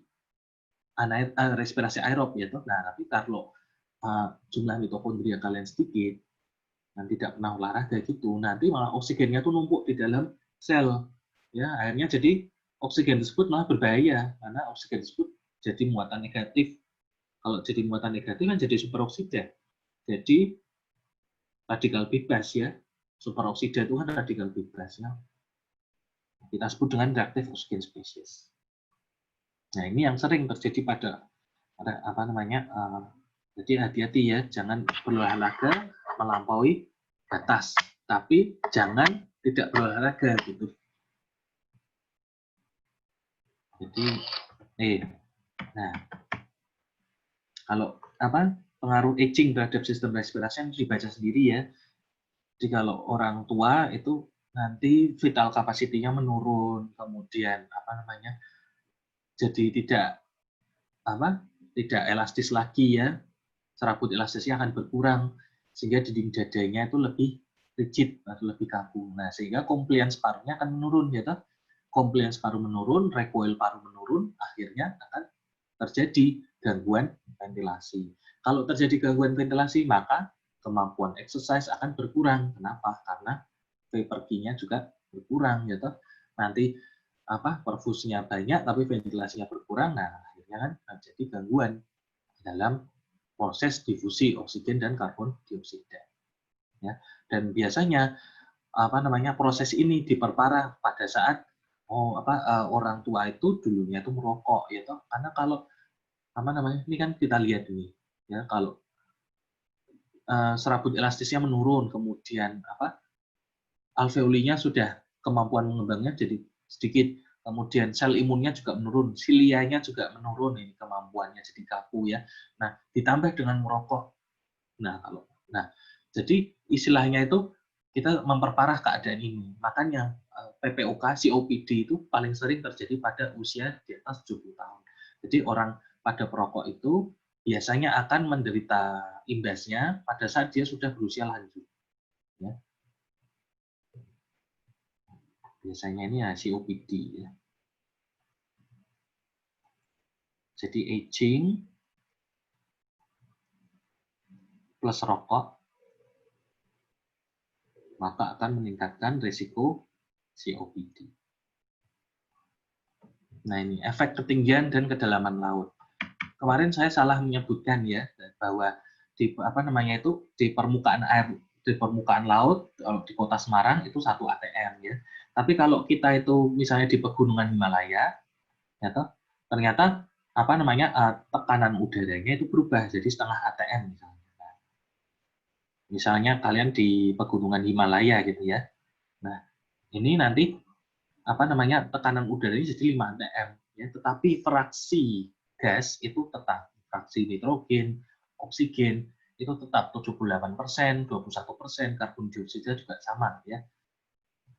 aerob ya toh. Nah, tapi kalau jumlah mitokondria kalian sedikit dan tidak pernah olahraga gitu, nanti malah oksigennya tuh numpuk di dalam sel. Ya, akhirnya jadi oksigen tersebut malah berbahaya karena oksigen tersebut jadi muatan negatif. Kalau jadi muatan negatif kan jadi superoksida. Jadi radikal bebas ya. Superoksida itu kan radikal bebas ya. Kita sebut dengan reaktif oksigen spesies. Nah, ini yang sering terjadi pada jadi hati-hati ya, jangan berolahraga melampaui batas, tapi jangan tidak berolahraga gitu. Jadi nah, kalau pengaruh aging terhadap sistem respirasi dibaca sendiri ya. Jadi kalau orang tua itu nanti vital capacity-nya menurun, kemudian jadi tidak elastis lagi ya, serabut elastisnya akan berkurang sehingga dinding dadanya itu lebih rigid atau lebih kaku. Nah, sehingga compliance parunya akan menurun ya toh. Compliance paru menurun, recoil paru menurun, akhirnya akan terjadi gangguan ventilasi. Kalau terjadi gangguan ventilasi, maka kemampuan exercise akan berkurang. Kenapa? Karena perginya juga berkurang, gitu. Nanti perfusinya banyak tapi ventilasinya berkurang, nah akhirnya kan terjadi gangguan dalam proses difusi oksigen dan karbon dioksida. Ya. Dan biasanya proses ini diperparah pada saat orang tua itu dulunya itu merokok, ya toh. Karena kalau ini kan kita lihat ini, ya kalau serabut elastisnya menurun, kemudian alveolinya sudah kemampuan mengembangnya jadi sedikit, kemudian sel imunnya juga menurun, silianya juga menurun, ini kemampuannya jadi kaku ya. Nah, ditambah dengan merokok. Jadi istilahnya itu kita memperparah keadaan ini. Makanya PPOK, COPD itu paling sering terjadi pada usia di atas 70 tahun. Jadi orang pada perokok itu biasanya akan menderita imbasnya pada saat dia sudah berusia lanjut. Ya. Biasanya ini ya COPD. Ya. Jadi aging plus rokok maka akan meningkatkan risiko COPD. Nah ini efek ketinggian dan kedalaman laut. Kemarin saya salah menyebutkan ya bahwa di di permukaan air, di permukaan laut di Kota Semarang itu 1 atm ya. Tapi kalau kita itu misalnya di pegunungan Himalaya, ya toh, ternyata tekanan udaranya itu berubah jadi setengah atm misalnya. Misalnya kalian di pegunungan Himalaya gitu ya. Nah, ini nanti tekanan udaranya jadi 5 atm ya, tetapi fraksi gas itu tetap, fraksi nitrogen, oksigen itu tetap 78%, 21%, karbon dioksida juga sama ya.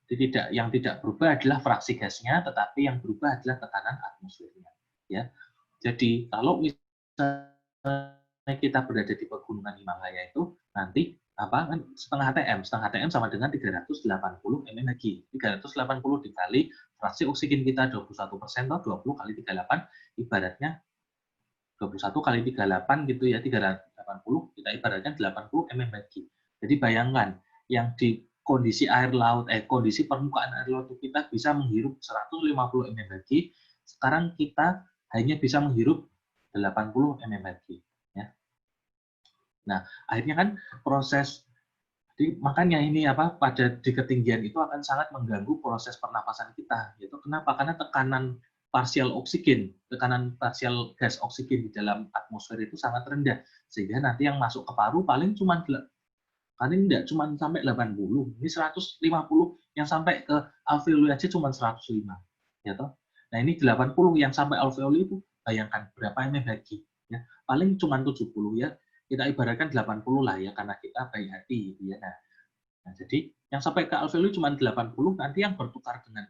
Jadi yang tidak berubah adalah fraksi gasnya, tetapi yang berubah adalah tekanan atmosfernya ya. Jadi kalau misalnya kita berada di pegunungan Himalaya itu nanti setengah atm sama dengan 380 mmHg. 380 dikali fraksi oksigen kita 21%, 20 kali 38 ibaratnya 21 kali 38 gitu ya, 380 kita ibaratnya 80 mmHg. Jadi bayangkan yang di kondisi air laut kondisi permukaan air laut kita bisa menghirup 150 mmHg, sekarang kita hanya bisa menghirup 80 mmHg. Nah, akhirnya kan proses makanya ini di ketinggian itu akan sangat mengganggu proses pernapasan kita. Gitu. Kenapa? Karena tekanan parsial oksigen, tekanan parsial gas oksigen di dalam atmosfer itu sangat rendah, sehingga nanti yang masuk ke paru paling cuma tidak cuma sampai 80, ini 150, yang sampai ke alveoli aja cuma 105. Ya toh? Nah, ini 80 yang sampai alveoli itu bayangkan berapa mmHg ya. Paling cuma 70 ya. Kita ibaratkan 80 lah ya, karena kita baik hati ya. Nah, jadi yang sampai ke alveoli cuma 80, nanti yang bertukar dengan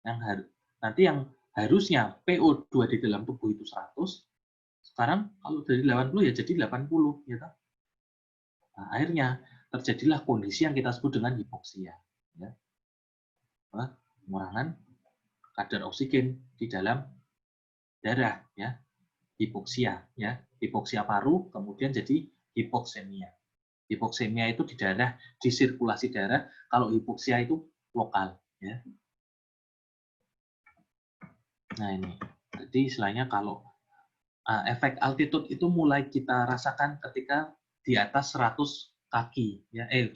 yang harusnya PO2 di dalam tubuh itu 100, sekarang kalau dari 80 ya jadi 80 ya. Nah, akhirnya terjadilah kondisi yang kita sebut dengan hipoksia ya. Pengurangan kadar oksigen di dalam darah ya. Hipoksia ya. Hipoksia paru kemudian jadi hipoksemia. Hipoksemia itu di darah, di sirkulasi darah. Kalau hipoksia itu lokal ya. Nah ini, jadi istilahnya kalau efek altitude itu mulai kita rasakan ketika di atas 100 kaki ya, 10.000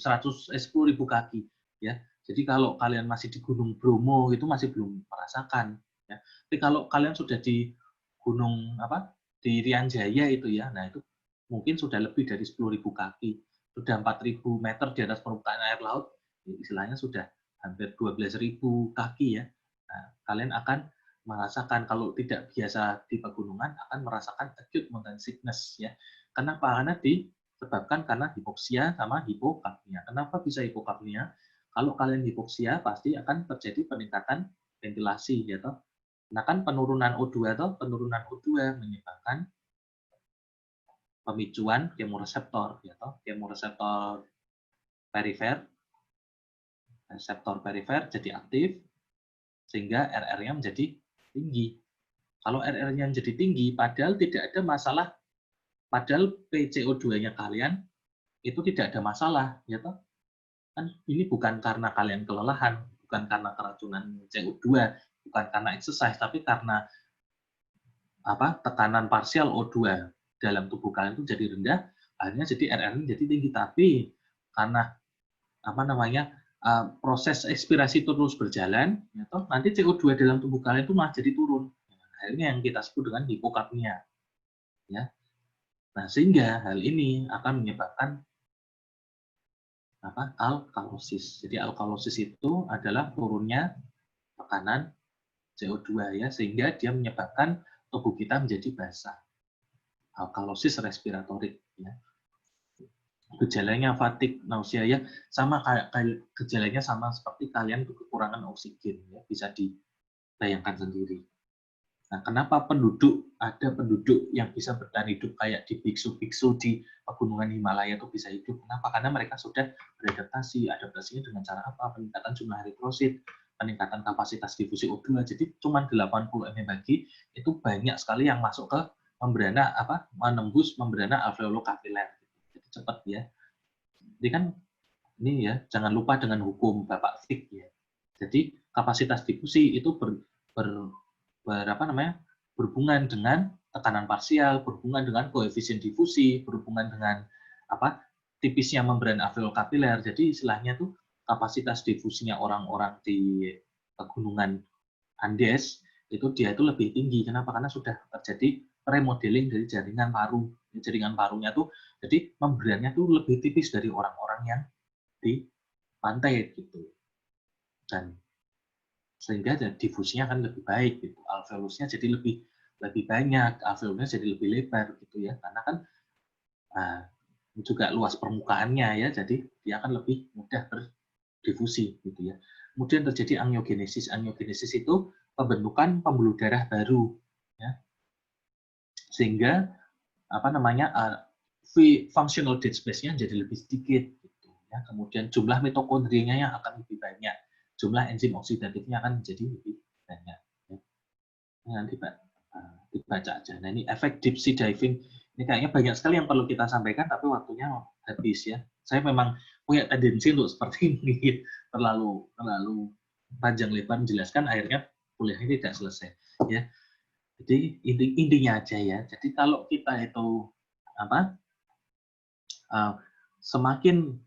kaki ya. Jadi kalau kalian masih di Gunung Bromo itu masih belum merasakan ya. Tapi kalau kalian sudah di gunung di Irian Jaya itu ya, nah itu mungkin sudah lebih dari 10.000 kaki, sudah 4.000 meter di atas permukaan air laut, istilahnya sudah hampir 12.000 kaki ya. Nah, kalian akan merasakan, kalau tidak biasa di pegunungan akan merasakan acute mountain sickness ya. Kenapa? Karena disebabkan karena hipoksia sama hipokapnia. Kenapa bisa hipokapnia? Kalau kalian hipoksia pasti akan terjadi peningkatan ventilasi ya toh. Nah kan penurunan O2 atau penurunan O2 menyebabkan pemicuan kemoreseptor ya toh, kemoreseptor perifer, reseptor perifer jadi aktif sehingga RR-nya menjadi tinggi. Kalau RR-nya menjadi tinggi padahal tidak ada masalah, padahal PCO2-nya kalian itu tidak ada masalah, ya toh? Kan ini bukan karena kalian kelelahan, bukan karena keracunan CO2, bukan karena exercise, tapi karena tekanan parsial O2 dalam tubuh kalian itu jadi rendah, akhirnya jadi RR-nya jadi tinggi. Tapi karena proses ekspirasi terus berjalan, ya toh, nanti CO2 dalam tubuh kalian itu malah jadi turun. Akhirnya yang kita sebut dengan hipokapnia. Ya. Nah, sehingga hal ini akan menyebabkan alkalosis. Jadi alkalosis itu adalah turunnya tekanan CO2 ya, sehingga dia menyebabkan tubuh kita menjadi basah. Alkalosis respiratorik ya. Gejalanya fatigue, nausea ya, sama kayak gejalanya sama seperti kalian kekurangan oksigen ya, bisa dibayangkan sendiri. Nah, kenapa ada penduduk yang bisa bertahan hidup kayak di biksu-biksu di pegunungan Himalaya itu bisa hidup? Kenapa? Karena mereka sudah beradaptasi. Adaptasinya dengan cara apa? Peningkatan jumlah eritrosit, peningkatan kapasitas difusi O2. Jadi cuma 80 mmHg itu banyak sekali yang masuk ke membrana menembus membrana alveolokapiler. Jadi cepat ya. Jadi kan ini ya, jangan lupa dengan hukum Bapak Fick ya. Jadi kapasitas difusi itu berhubungan dengan tekanan parsial, berhubungan dengan koefisien difusi, berhubungan dengan tipisnya membran alveolokapiler. Jadi istilahnya tuh kapasitas difusinya orang-orang di pegunungan Andes itu dia itu lebih tinggi. Kenapa? Karena sudah terjadi remodeling dari jaringan paru. Jaringan parunya tuh jadi membrannya tuh lebih tipis dari orang-orang yang di pantai gitu. Dan sehingga difusinya akan lebih baik gitu, alveolusnya jadi lebih banyak, alveolusnya jadi lebih lebar gitu ya, karena kan juga luas permukaannya ya, jadi dia akan lebih mudah berdifusi gitu ya. Kemudian terjadi angiogenesis. Angiogenesis itu pembentukan pembuluh darah baru ya, sehingga functional dead space-nya jadi lebih sedikit gitu ya. Kemudian jumlah mitokondrianya yang akan lebih banyak, jumlah enzim oksidatifnya akan menjadi lebih banyak. Ini nanti dibaca aja. Nah, ini efek deep sea diving. Ini kayaknya banyak sekali yang perlu kita sampaikan, tapi waktunya habis ya. Saya memang punya tendensi untuk seperti ini, terlalu panjang lebar menjelaskan, akhirnya kuliah ini tidak selesai. Ya. Jadi intinya aja ya. Jadi kalau kita itu semakin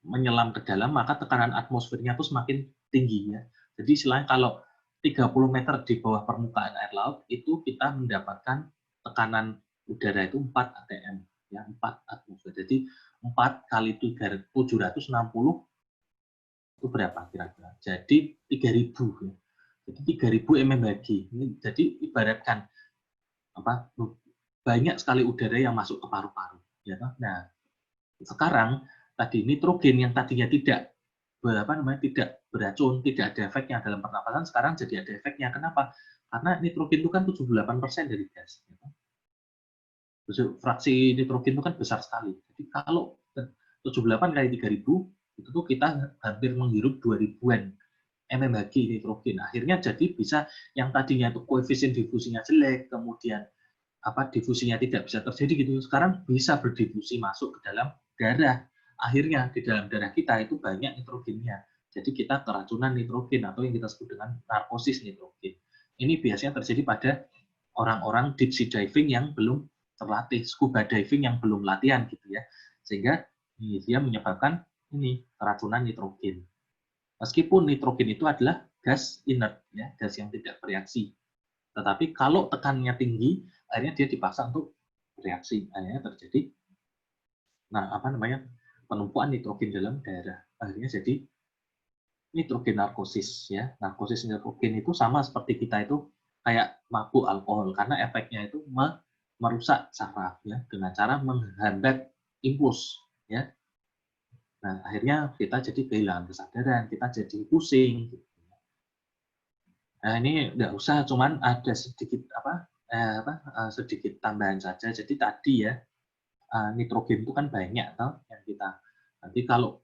menyelam ke dalam, maka tekanan atmosfernya itu semakin tinggi ya. Jadi istilahnya kalau 30 meter di bawah permukaan air laut itu kita mendapatkan tekanan udara itu 4 atm ya, 4 atmosfer. Jadi 4 kali 760 itu berapa kira-kira? Jadi 3000 ya. Jadi 3000 mmHg. Ini jadi ibaratkan banyak sekali udara yang masuk ke paru-paru ya. Nah, sekarang tadi nitrogen yang tadinya tidak tidak beracun, tidak ada efeknya dalam pernapasan, sekarang jadi ada efeknya. Kenapa? Karena nitrogen itu kan 78% dari gas. Fraksi nitrogen itu kan besar sekali. Jadi kalau 78 kali 3000 itu tuh kita hampir menghirup 2000-an mmHg nitrogen. Akhirnya jadi bisa yang tadinya itu koefisien difusinya jelek, kemudian difusinya tidak bisa terjadi gitu, sekarang bisa berdifusi masuk ke dalam darah. Akhirnya di dalam darah kita itu banyak nitrogennya. Jadi kita keracunan nitrogen atau yang kita sebut dengan narkosis nitrogen. Ini biasanya terjadi pada orang-orang deep sea diving yang belum terlatih, scuba diving yang belum latihan gitu ya. Sehingga dia menyebabkan ini keracunan nitrogen. Meskipun nitrogen itu adalah gas inert ya, gas yang tidak bereaksi. Tetapi kalau tekanannya tinggi, akhirnya dia dipaksa untuk bereaksi. Akhirnya terjadi penumpukan nitrogen dalam darah. Akhirnya jadi nitrogen narkosis ya. Narkosis nitrogen itu sama seperti kita itu kayak mabuk alkohol karena efeknya itu merusak saraf ya dengan cara menghambat impuls ya. Nah, akhirnya kita jadi kehilangan kesadaran, kita jadi pusing. Nah, ini nggak usah, cuman ada sedikit sedikit tambahan saja. Jadi tadi ya nitrogen itu kan banyak toh yang kita. Nanti kalau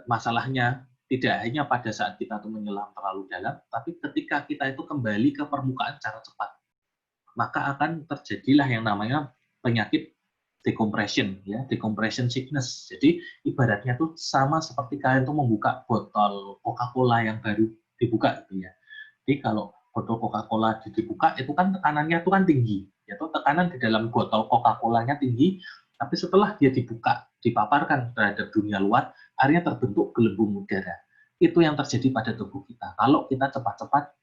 masalahnya tidak hanya pada saat kita tuh menyelam terlalu dalam, tapi ketika kita itu kembali ke permukaan secara cepat, maka akan terjadilah yang namanya penyakit decompression, ya, decompression sickness. Jadi ibaratnya tuh sama seperti kalian tuh membuka botol Coca-Cola yang baru dibuka gitu ya. Jadi kalau botol Coca-Cola dibuka itu kan tekanannya tuh kan tinggi, yaitu tekanan di dalam botol Coca-Colanya tinggi, tapi setelah dia dibuka, dipaparkan terhadap dunia luar, akhirnya terbentuk gelembung udara. Itu yang terjadi pada tubuh kita. Kalau kita cepat-cepat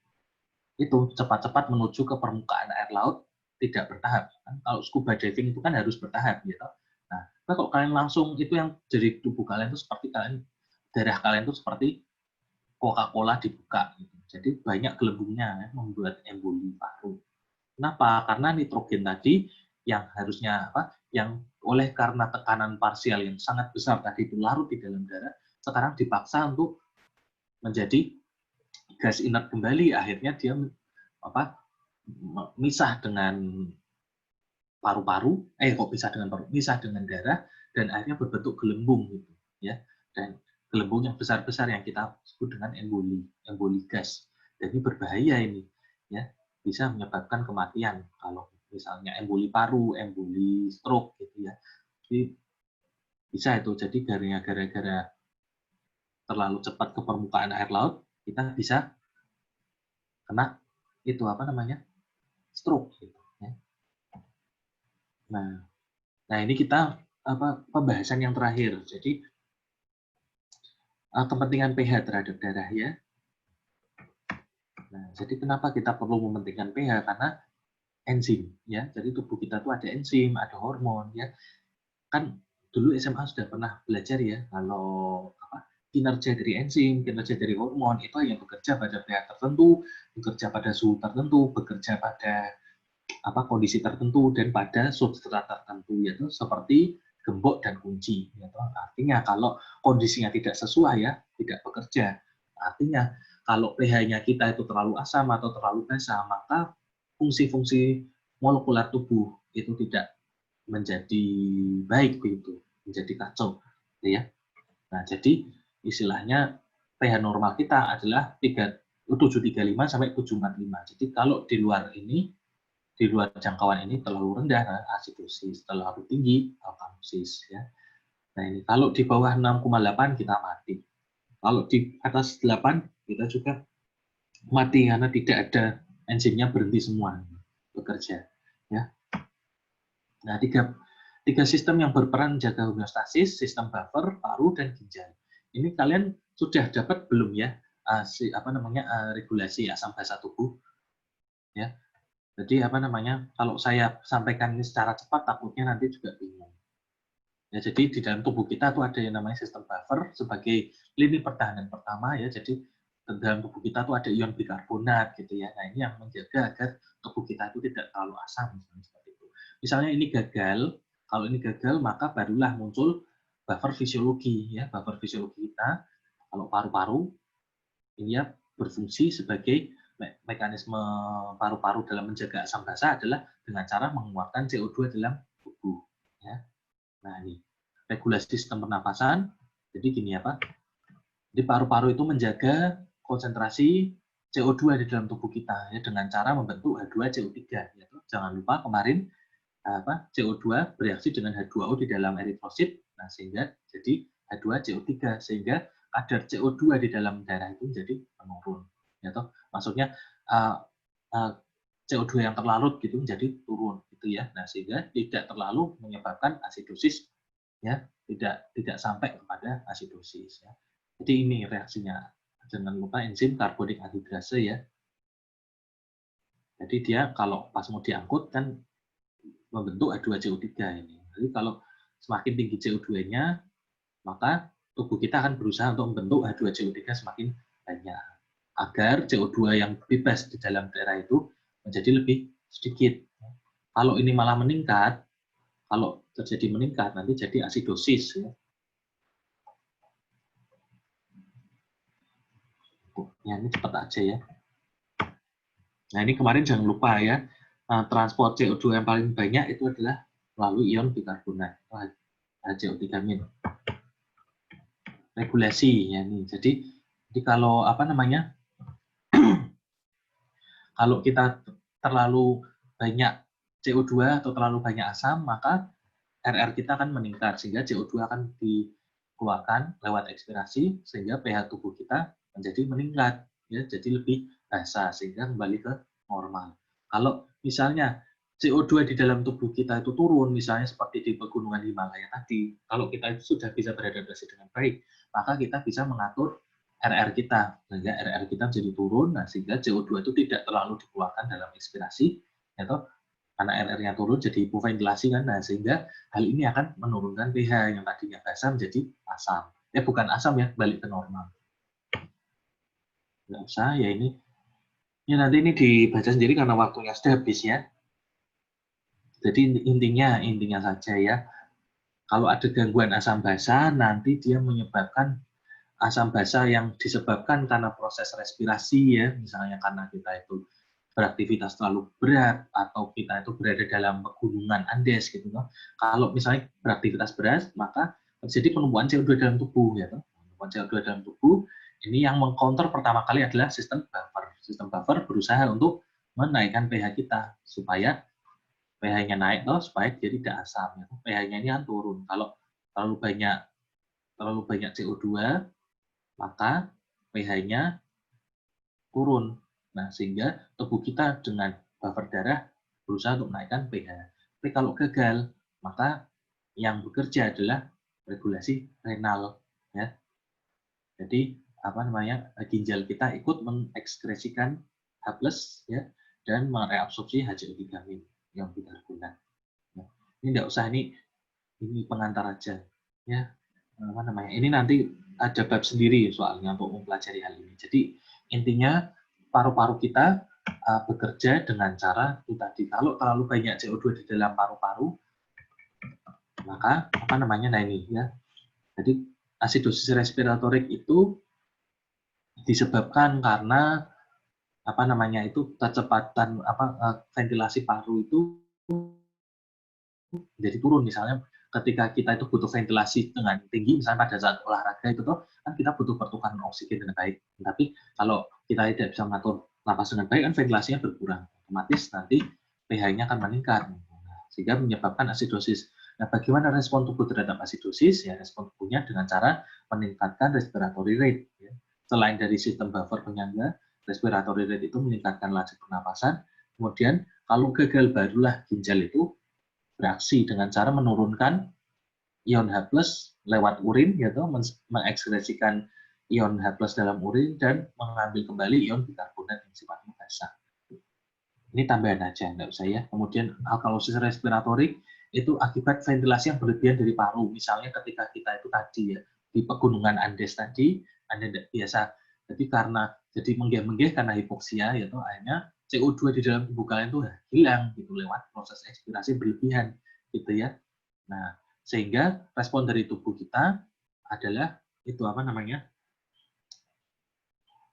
menuju ke permukaan air laut, tidak bertahap. Kalau scuba diving itu kan harus bertahap, gitu. Nah, kalau kalian langsung itu yang jadi tubuh kalian itu seperti darah kalian itu seperti Coca-Cola dibuka. Gitu. Jadi banyak gelembungnya, ya, membuat emboli paru. Kenapa? Karena nitrogen tadi yang harusnya yang karena tekanan parsial yang sangat besar tadi itu larut di dalam darah, sekarang dipaksa untuk menjadi gas inert kembali. Akhirnya dia misah dengan paru-paru, misah dengan darah, dan akhirnya berbentuk gelembung gitu, ya. Dan gelembung yang besar-besar yang kita sebut dengan emboli gas. Dan ini berbahaya ini, ya, bisa menyebabkan kematian kalau misalnya emboli paru, emboli stroke gitu ya. Jadi bisa itu. Jadi gara-gara terlalu cepat ke permukaan air laut, kita bisa kena itu stroke gitu. Ya. Nah ini kita pembahasan yang terakhir. Jadi kepentingan pH terhadap darah ya. Nah, jadi kenapa kita perlu mementingkan pH? Karena enzim ya. Jadi tubuh kita tuh ada enzim, ada hormon ya. Kan dulu SMA sudah pernah belajar ya kalau kinerja dari enzim, kinerja dari hormon itu yang bekerja pada pH tertentu, bekerja pada suhu tertentu, bekerja pada kondisi tertentu dan pada substrat tertentu, yaitu seperti gembok dan kunci. Yaitu artinya kalau kondisinya tidak sesuai ya tidak bekerja. Artinya kalau pH-nya kita itu terlalu asam atau terlalu basa, maka fungsi-fungsi molekular tubuh itu tidak menjadi baik begitu, menjadi kacau, ya. Nah, jadi istilahnya pH normal kita adalah 735 sampai 745. Jadi kalau di luar jangkauan ini terlalu rendah asidosis, terlalu tinggi alkalosis ya. Nah, ini kalau di bawah 6,8 kita mati. Kalau di atas 8 kita juga mati karena tidak ada enzimnya, berhenti semua bekerja ya. Nah, tiga sistem yang berperan menjaga homeostasis, sistem buffer, paru dan ginjal. Ini kalian sudah dapat belum ya regulasi asam basa tubuh ya. Jadi kalau saya sampaikan ini secara cepat takutnya nanti juga bingung. Ya, jadi di dalam tubuh kita tuh ada yang namanya sistem buffer sebagai lini pertahanan pertama ya. Jadi di dalam tubuh kita tuh ada ion bikarbonat gitu ya. Nah, ini yang menjaga agar tubuh kita itu tidak terlalu asam misalnya seperti itu. Misalnya ini gagal, kalau ini gagal maka barulah muncul buffer fisiologi ya. Buffer fisiologi kita kalau paru-paru ini ya berfungsi sebagai mekanisme paru-paru dalam menjaga asam basa adalah dengan cara mengeluarkan CO2 dalam tubuh. Ya. Nah ini regulasi sistem pernapasan. Jadi gini Jadi paru-paru itu menjaga konsentrasi CO2 di dalam tubuh kita ya dengan cara membentuk H2CO3. Ya. Jangan lupa kemarin CO2 bereaksi dengan H2O di dalam eritrosit, nah sehingga jadi H2CO3 sehingga kadar CO2 di dalam darah itu menjadi menurun. Ya toh, maksudnya CO2 yang terlarut gitu menjadi turun gitu ya. Nah, sehingga tidak terlalu menyebabkan asidosis ya, tidak sampai kepada asidosis ya. Jadi ini reaksinya. Jangan lupa enzim karbonik anhidrase ya. Jadi dia kalau pas mau diangkut kan membentuk H2CO3 ini. Jadi kalau semakin tinggi CO2-nya, maka tubuh kita akan berusaha untuk membentuk H2CO3 semakin banyak agar CO2 yang bebas di dalam darah itu menjadi lebih sedikit. Kalau ini malah meningkat, kalau terjadi meningkat nanti jadi asidosis ya. Ya ini cepat aja ya. Nah ini kemarin jangan lupa ya, transport CO2 yang paling banyak itu adalah melalui ion bikarbonat, HCO3-. Regulasi ya nih. Jadi kalau kalau kita terlalu banyak CO2 atau terlalu banyak asam, maka RR kita akan meningkat, sehingga CO2 akan dikeluarkan lewat ekspirasi, sehingga pH tubuh kita menjadi meningkat, ya, jadi lebih basa, sehingga kembali ke normal. Kalau misalnya CO2 di dalam tubuh kita itu turun, misalnya seperti di pegunungan Himalaya tadi, kalau kita itu sudah bisa beradaptasi dengan baik, maka kita bisa mengatur RR kita, sehingga RR kita menjadi turun, nah, sehingga CO2 itu tidak terlalu dikeluarkan dalam ekspirasi, atau karena RR-nya turun jadi hipoventilasi kan, nah, sehingga hal ini akan menurunkan pH yang tadinya basa menjadi asam. Bukan asam ya, balik ke normal. Nggak usah ya ini. Ya nanti ini dibaca sendiri karena waktunya sudah habis ya. Jadi intinya saja ya, kalau ada gangguan asam basa nanti dia menyebabkan asam basa yang disebabkan karena proses respirasi ya, misalnya karena kita itu beraktivitas terlalu berat atau kita itu berada dalam pegunungan Andes gitu loh. Kalau misalnya beraktivitas berat, maka terjadi penumpukan CO2 dalam tubuh ya. Penumpukan CO2 dalam tubuh ini yang mengcounter pertama kali adalah sistem buffer. Sistem buffer berusaha untuk menaikkan pH kita supaya pH-nya naik supaya dia tidak asam ya. pH-nya ini kan turun. Kalau terlalu banyak CO2 maka pH-nya turun. Nah, sehingga tubuh kita dengan buffer darah berusaha untuk menaikkan pH. Tapi kalau gagal, maka yang bekerja adalah regulasi renal. Ya. Jadi, ginjal kita ikut mengekskresikan H+, ya, dan mereabsorpsi HCO3- ion bikarbonat. Nah, ini tidak usah, ini pengantar aja. Ya. Ini nanti ada bab sendiri soalnya untuk mempelajari hal ini. Jadi intinya paru-paru kita bekerja dengan cara itu tadi. Kalau terlalu banyak CO2 di dalam paru-paru, maka nah ini ya. Jadi asidosis respiratorik itu disebabkan karena kecepatan ventilasi paru itu jadi turun. Misalnya ketika kita itu butuh ventilasi dengan tinggi, misalnya pada saat olahraga itu kan kita butuh pertukaran oksigen dengan baik. Tapi kalau kita tidak bisa mengatur napas dengan baik, kan ventilasinya berkurang. Otomatis nanti pH-nya akan meningkat, sehingga menyebabkan asidosis. Nah, bagaimana respon tubuh terhadap asidosis? Ya, respon tubuhnya dengan cara meningkatkan respiratory rate. Ya. Selain dari sistem buffer penyangga, respiratory rate itu meningkatkan laju pernapasan. Kemudian kalau gagal barulah ginjal itu beraksi dengan cara menurunkan ion H+ lewat urin, yaitu mengekskresikan ion H+ dalam urin dan mengambil kembali ion bikarbonat yang sifatnya basa. Ini tambahan aja, nggak usah ya. Kemudian alkalosis respiratorik itu akibat ventilasi yang berlebihan dari paru. Misalnya ketika kita itu tadi ya di pegunungan Andes tadi, Anda tidak biasa. Jadi karena jadi menggeh-menggeh karena hipoksia, yaitu akhirnya CO2 di dalam tubuh kalian itu hilang gitu lewat proses ekspirasi berlebihan gitu ya. Nah, sehingga respon dari tubuh kita adalah itu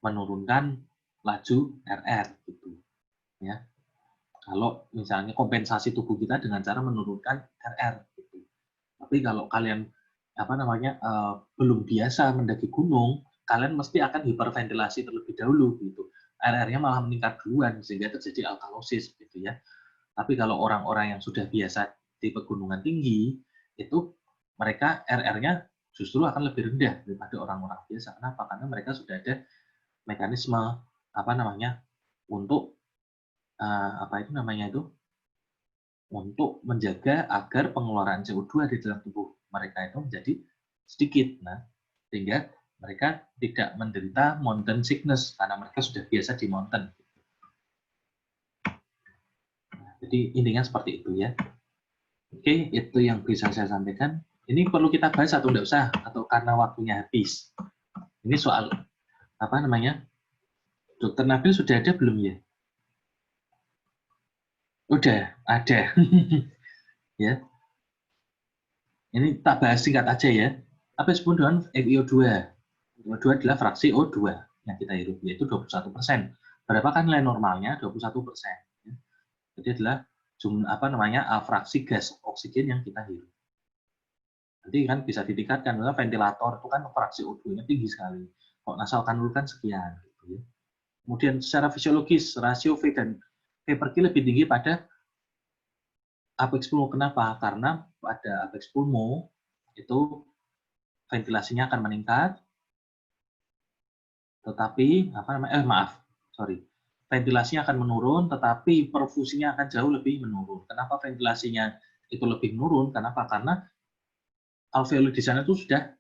menurunkan laju RR gitu ya. Kalau misalnya kompensasi tubuh kita dengan cara menurunkan RR gitu. Tapi kalau kalian belum biasa mendaki gunung, kalian mesti akan hiperventilasi terlebih dahulu gitu. RR-nya malah meningkat duluan sehingga terjadi alkalosis gitu ya. Tapi kalau orang-orang yang sudah biasa di pegunungan tinggi, itu mereka RR-nya justru akan lebih rendah daripada orang-orang biasa. Kenapa? Karena mereka sudah ada mekanisme untuk untuk menjaga agar pengeluaran CO2 di dalam tubuh mereka itu menjadi sedikit. Nah, sehingga mereka tidak menderita mountain sickness karena mereka sudah biasa di mountain. Nah, jadi intinya seperti itu ya. Oke, itu yang bisa saya sampaikan. Ini perlu kita bahas atau enggak usah? Atau karena waktunya habis? Ini soal Dokter Nabil sudah ada belum ya? Udah ada. Ya. Ini tak bahas singkat aja ya. Apa yang disebut dengan FiO2? FiO2 adalah fraksi O2 yang kita hirup, yaitu 21%. Berapa kan nilai normalnya? 21%. Jadi adalah fraksi gas oksigen yang kita hirup. Nanti kan bisa ditingkatkan, karena ventilator itu kan fraksi O2-nya tinggi sekali. Kok nasal kanul kan sekian. Gitu ya. Kemudian secara fisiologis, rasio V dan P per K lebih tinggi pada Apex Flow. Kenapa? Karena pada apex pulmo, itu ventilasinya akan meningkat, tetapi ventilasinya akan menurun, tetapi perfusinya akan jauh lebih menurun. Kenapa ventilasinya itu lebih menurun? Kenapa? Karena alveoli di sana itu sudah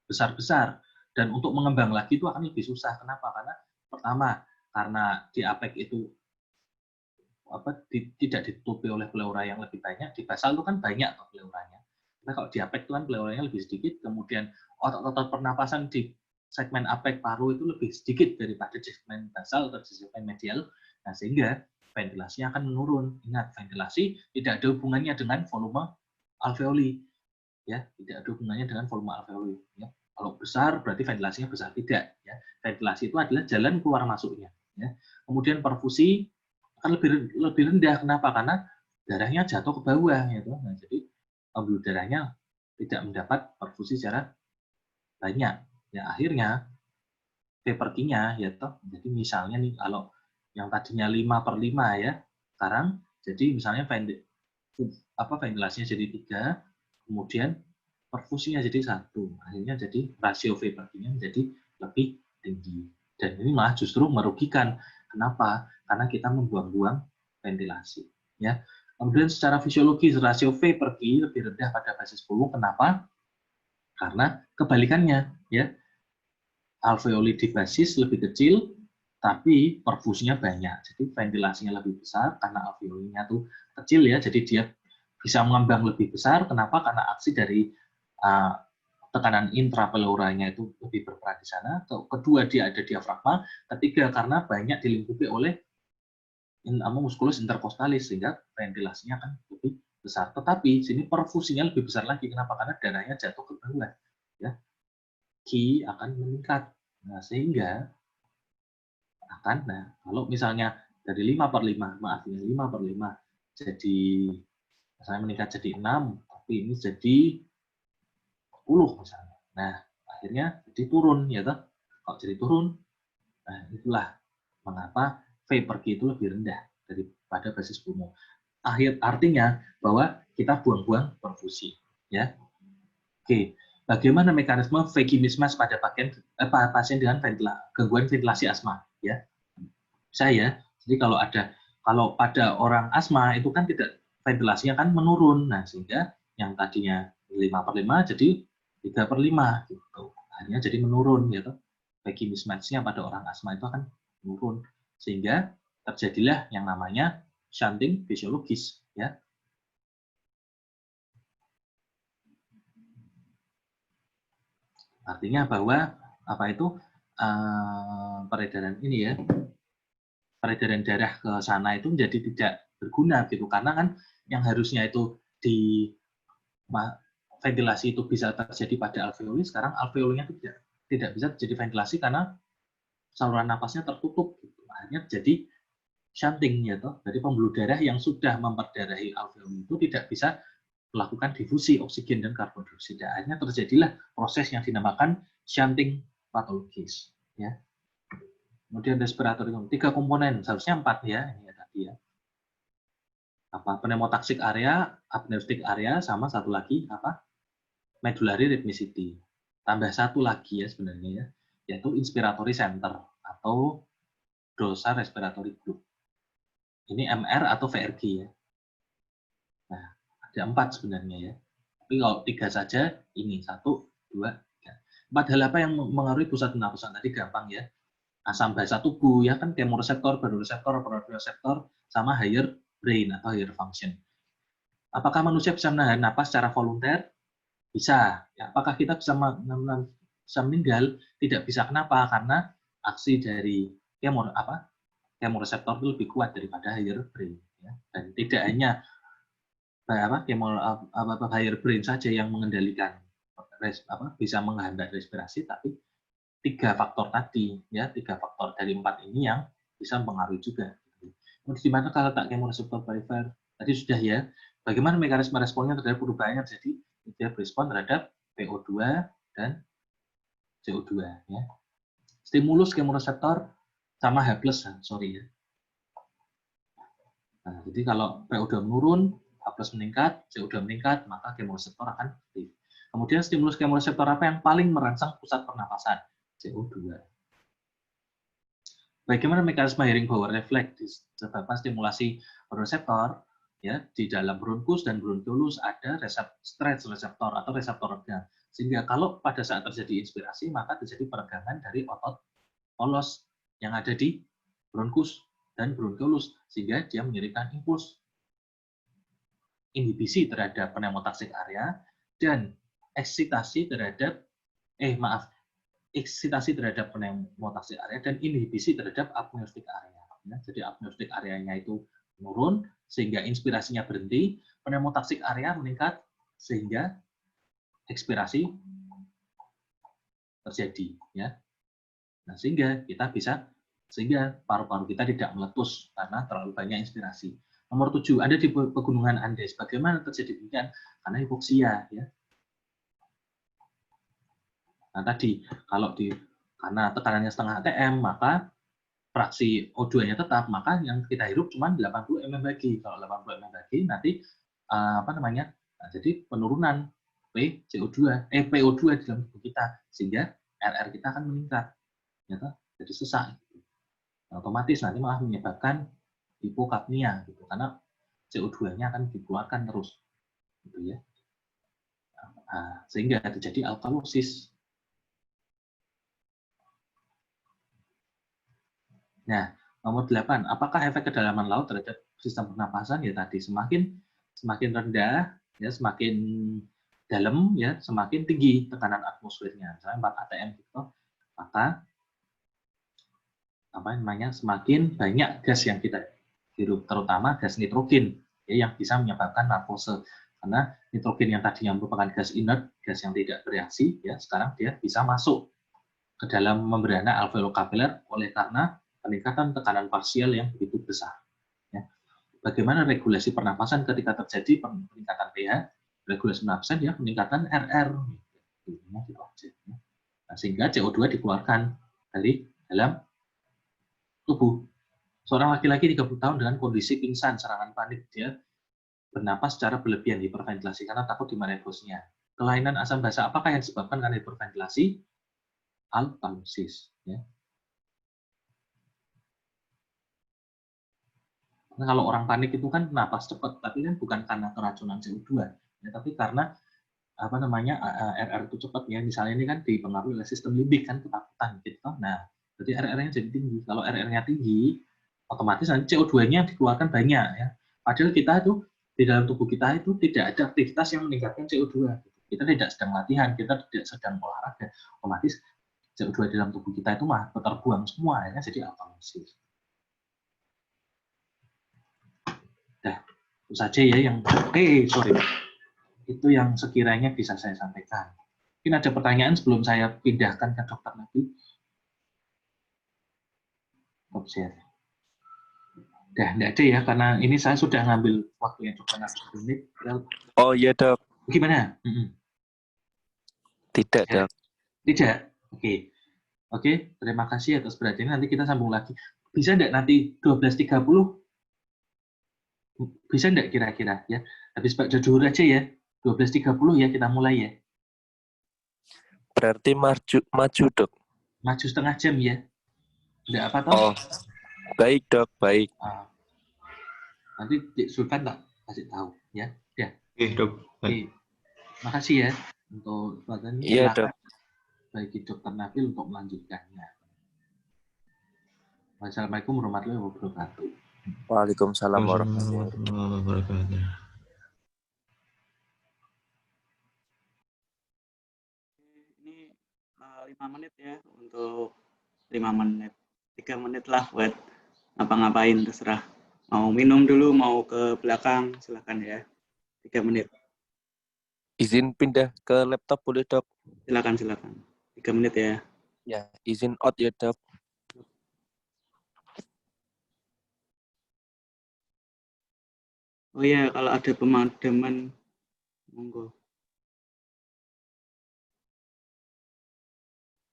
besar-besar, dan untuk mengembang lagi itu akan lebih susah. Kenapa? Karena pertama, karena di apek itu tidak ditutupi oleh pleura yang lebih banyak. Di basal itu kan banyak pleuranya. Nah, kalau di apek itu kan pleuranya lebih sedikit, kemudian otot-otot pernapasan di segmen apek paru itu lebih sedikit daripada di segmen basal atau di segmen medial. Nah, sehingga ventilasinya akan menurun. Ingat, ventilasi tidak ada hubungannya dengan volume alveoli. Ya, tidak ada hubungannya dengan volume alveoli. Ya. Kalau besar berarti ventilasinya besar, tidak. Ya. Ventilasi itu adalah jalan keluar masuknya. Ya. Kemudian perfusi akan lebih rendah. Kenapa? Karena darahnya jatuh ke bawah, gitu. Nah, jadi pembuluh darahnya tidak mendapat perfusi secara banyak. Ya, akhirnya V/Q-nya, ya toh. Jadi misalnya nih, kalau yang tadinya 5/5 ya, sekarang jadi misalnya ventilasinya jadi 3, kemudian perfusinya jadi 1. Akhirnya jadi rasio V/Q-nya menjadi lebih tinggi. Dan ini malah justru merugikan. Kenapa? Karena kita membuang-buang ventilasi. Ya. Kemudian secara fisiologis rasio V/Q lebih rendah pada basis pulmo. Kenapa? Karena kebalikannya, ya. Alveoli di basis lebih kecil, tapi perfusinya banyak. Jadi ventilasinya lebih besar karena alveolinya tuh kecil, ya. Jadi dia bisa mengembang lebih besar. Kenapa? Karena aksi dari tekanan intrapleuranya itu lebih berperan di sana. Kedua, dia ada diafragma. Ketiga, karena banyak dilingkupi oleh musculus intercostalis, sehingga ventilasinya akan lebih besar. Tetapi sini perfusinya lebih besar lagi. Kenapa? Karena darahnya jatuh ke bawah. Ya. Q akan meningkat. Nah, sehingga kalau misalnya dari 5/5, maaf ini 5/5, jadi misalnya meningkat jadi 6, tapi ini jadi 10 misalnya. Nah, akhirnya jadi turun, ya toh. Kalau jadi turun, nah itulah mengapa V/Q itu lebih rendah daripada basis pulmo. Artinya bahwa kita buang-buang perfusi, ya. Oke, bagaimana mekanisme vaginismus pada pasien dengan gangguan ventilasi asma, ya. Jadi kalau pada orang asma itu kan tidak, ventilasinya kan menurun. Nah, sehingga yang tadinya 5/5 jadi 3/5 gitu. Akhirnya jadi menurun, gitu. Vaginismus-nya pada orang asma itu akan menurun, sehingga terjadilah yang namanya shunting fisiologis, ya. Artinya bahwa peredaran ini, ya, peredaran darah ke sana itu menjadi tidak berguna, gitu. Karena kan yang harusnya itu di ventilasi itu bisa terjadi pada alveoli, sekarang alveolinya tidak bisa terjadi ventilasi karena saluran napasnya tertutup, gitu. Akhirnya jadi shunting, ya toh. Jadi pembuluh darah yang sudah memperdarahi alveoli itu tidak bisa melakukan difusi oksigen dan karbon dioksida. Akhirnya terjadilah proses yang dinamakan shunting patologis, ya. Kemudian respiratorium, 3 komponen, seharusnya 4, ya, ini ya tadi, ya. Pneumotaxic area, apneustic area, sama satu lagi medullary rhythmicity. Tambah satu lagi, ya, sebenarnya, ya, yaitu inspiratory center atau dorsal respiratory group. Ini MR atau VRG, ya. Nah, ada 4 sebenarnya, ya. Tapi kalau 3 saja, ini 1, 2, 3. 4 hal apa yang mengaruhi pusat pernapasan? Tadi gampang, ya. Asam basa tubuh, ya kan, kemoreseptor, baroreseptor, proprioceptor, sama higher brain atau higher function. Apakah manusia bisa menahan napas secara volunter? Bisa. Ya, apakah kita bisa meninggal? Tidak bisa. Kenapa? Karena aksi dari kemoreseptor itu lebih kuat daripada higher brain. Ya. Dan tidak hanya higher brain saja yang mengendalikan bisa menghambat respirasi, tapi 3 faktor tadi, ya, 3 faktor dari 4 ini yang bisa mempengaruhi juga. Kemudian di mana kalau tak kemoreseptor perifer? Tadi sudah, ya. Bagaimana mekanisme responnya terhadap perubahan yang terjadi? Dia berespon terhadap PO2 dan CO2, ya. Stimulus kemoreseptor sama H+, sorry, ya. Nah, jadi kalau PO2 menurun, H+ meningkat, CO2 meningkat, maka kemoreseptor akan aktif. Kemudian stimulus kemoreseptor apa yang paling merangsang pusat pernapasan? CO2. Bagaimana mekanisme Hering-Bauer refleks disebabkan stimulasi reseptor? Ya, di dalam bronkus dan bronkiolus ada stretch reseptor atau reseptor regang. Sehingga kalau pada saat terjadi inspirasi, maka terjadi peregangan dari otot polos yang ada di bronkus dan bronkiolus, sehingga dia mengirimkan impuls inhibisi terhadap pneumotaksik area dan eksitasi terhadap eksitasi terhadap pneumotaksik area dan inhibisi terhadap apneustik area. Ya, jadi apneustik areanya itu menurun sehingga inspirasinya berhenti, pneumotaksik area meningkat sehingga ekspirasi terjadi. Ya. Nah, sehingga paru-paru kita tidak meletus karena terlalu banyak inspirasi. Nomor 7, ada di pegunungan Andes. Bagaimana terjadi demikian? Karena hipoksia. Ya. Nah, tadi karena tekanannya setengah atm, maka fraksi O2-nya tetap, maka yang kita hirup cuma 80 mmHg. Kalau 80 mmHg nanti jadi penurunan PO2 di dalam tubuh kita sehingga RR kita akan meningkat. Jadi sesak. Otomatis nanti malah menyebabkan hipokapnia gitu karena CO2-nya akan dikeluarkan terus. Gitu ya. Nah, sehingga terjadi alkalosis. Nah, nomor 8, apakah efek kedalaman laut terhadap sistem pernapasan? Ya tadi semakin rendah, ya semakin dalam, ya semakin tinggi tekanan atmosfernya. Misalnya 4 atm gitu, maka semakin banyak gas yang kita hirup, terutama gas nitrogen, ya, yang bisa menyebabkan narkose. Karena nitrogen yang tadinya merupakan gas inert, gas yang tidak bereaksi, ya sekarang dia bisa masuk ke dalam membrana alveolokapiler oleh karena peningkatan tekanan parsial yang begitu besar. Ya. Bagaimana regulasi pernapasan ketika terjadi peningkatan pH? Regulasi pernapasan ya peningkatan RR. Nah, sehingga CO2 dikeluarkan dari dalam tubuh. Seorang laki-laki 30 tahun dengan kondisi pingsan, serangan panik, dia bernapas secara berlebihan, hiperventilasi karena takut dimarahi bosnya. Kelainan asam basa apakah yang disebabkan karena hiperventilasi? Alkalosis. Ya. Nah, kalau orang panik itu kan napas cepat, tapi kan bukan karena keracunan CO2, ya, tapi karena RR itu cepat ya. Misalnya ini kan dipengaruhi oleh sistem limbik kan ketakutan gitu. Nah, jadi RR-nya jadi tinggi. Kalau RR-nya tinggi, otomatis nanti CO2-nya dikeluarkan banyak ya. Padahal kita itu di dalam tubuh kita itu tidak ada aktivitas yang meningkatkan CO2. Kita tidak sedang latihan, kita tidak sedang olahraga. Otomatis CO2 di dalam tubuh kita itu mah terbuang semua ya, jadi alkalosis. Nah, itu saja ya yang itu yang sekiranya bisa saya sampaikan. Mungkin ada pertanyaan sebelum saya pindahkan ke dokter Nabi. Share. Udah, enggak ada ya, karena ini saya sudah ngambil waktunya dokter Nabi. Oh iya dok. Gimana? Tidak ya. dok. Tidak? Oke, terima kasih atas perhatiannya. Nanti kita sambung lagi. Bisa enggak nanti 12.30? Bisa enggak kira-kira ya? Habis Pak Jodhur aja ya. 12.30 ya kita mulai ya. Berarti maju dok. Maju setengah jam ya. Enggak apa toh? Oh, baik dok, baik. Nanti Sultan tak kasih tahu ya. Ya. Oke dok. Oke. Makasih ya untuk perhatiannya. Iya dok. Bagi dokter Nabil untuk melanjutkannya. Wassalamualaikum warahmatullahi wabarakatuh. Waalaikumsalam warahmatullahi wabarakatuh. Ini 5 menit ya, untuk 5 menit. 3 menit lah buat ngapa-ngapain, terserah. Mau minum dulu, mau ke belakang, silakan ya. 3 menit. Izin pindah ke laptop boleh dok? Silakan. 3 menit ya. Ya, izin out ya dok. Oh ya, kalau ada pemadaman, monggo.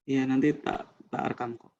Iya, nanti tak rekam kok.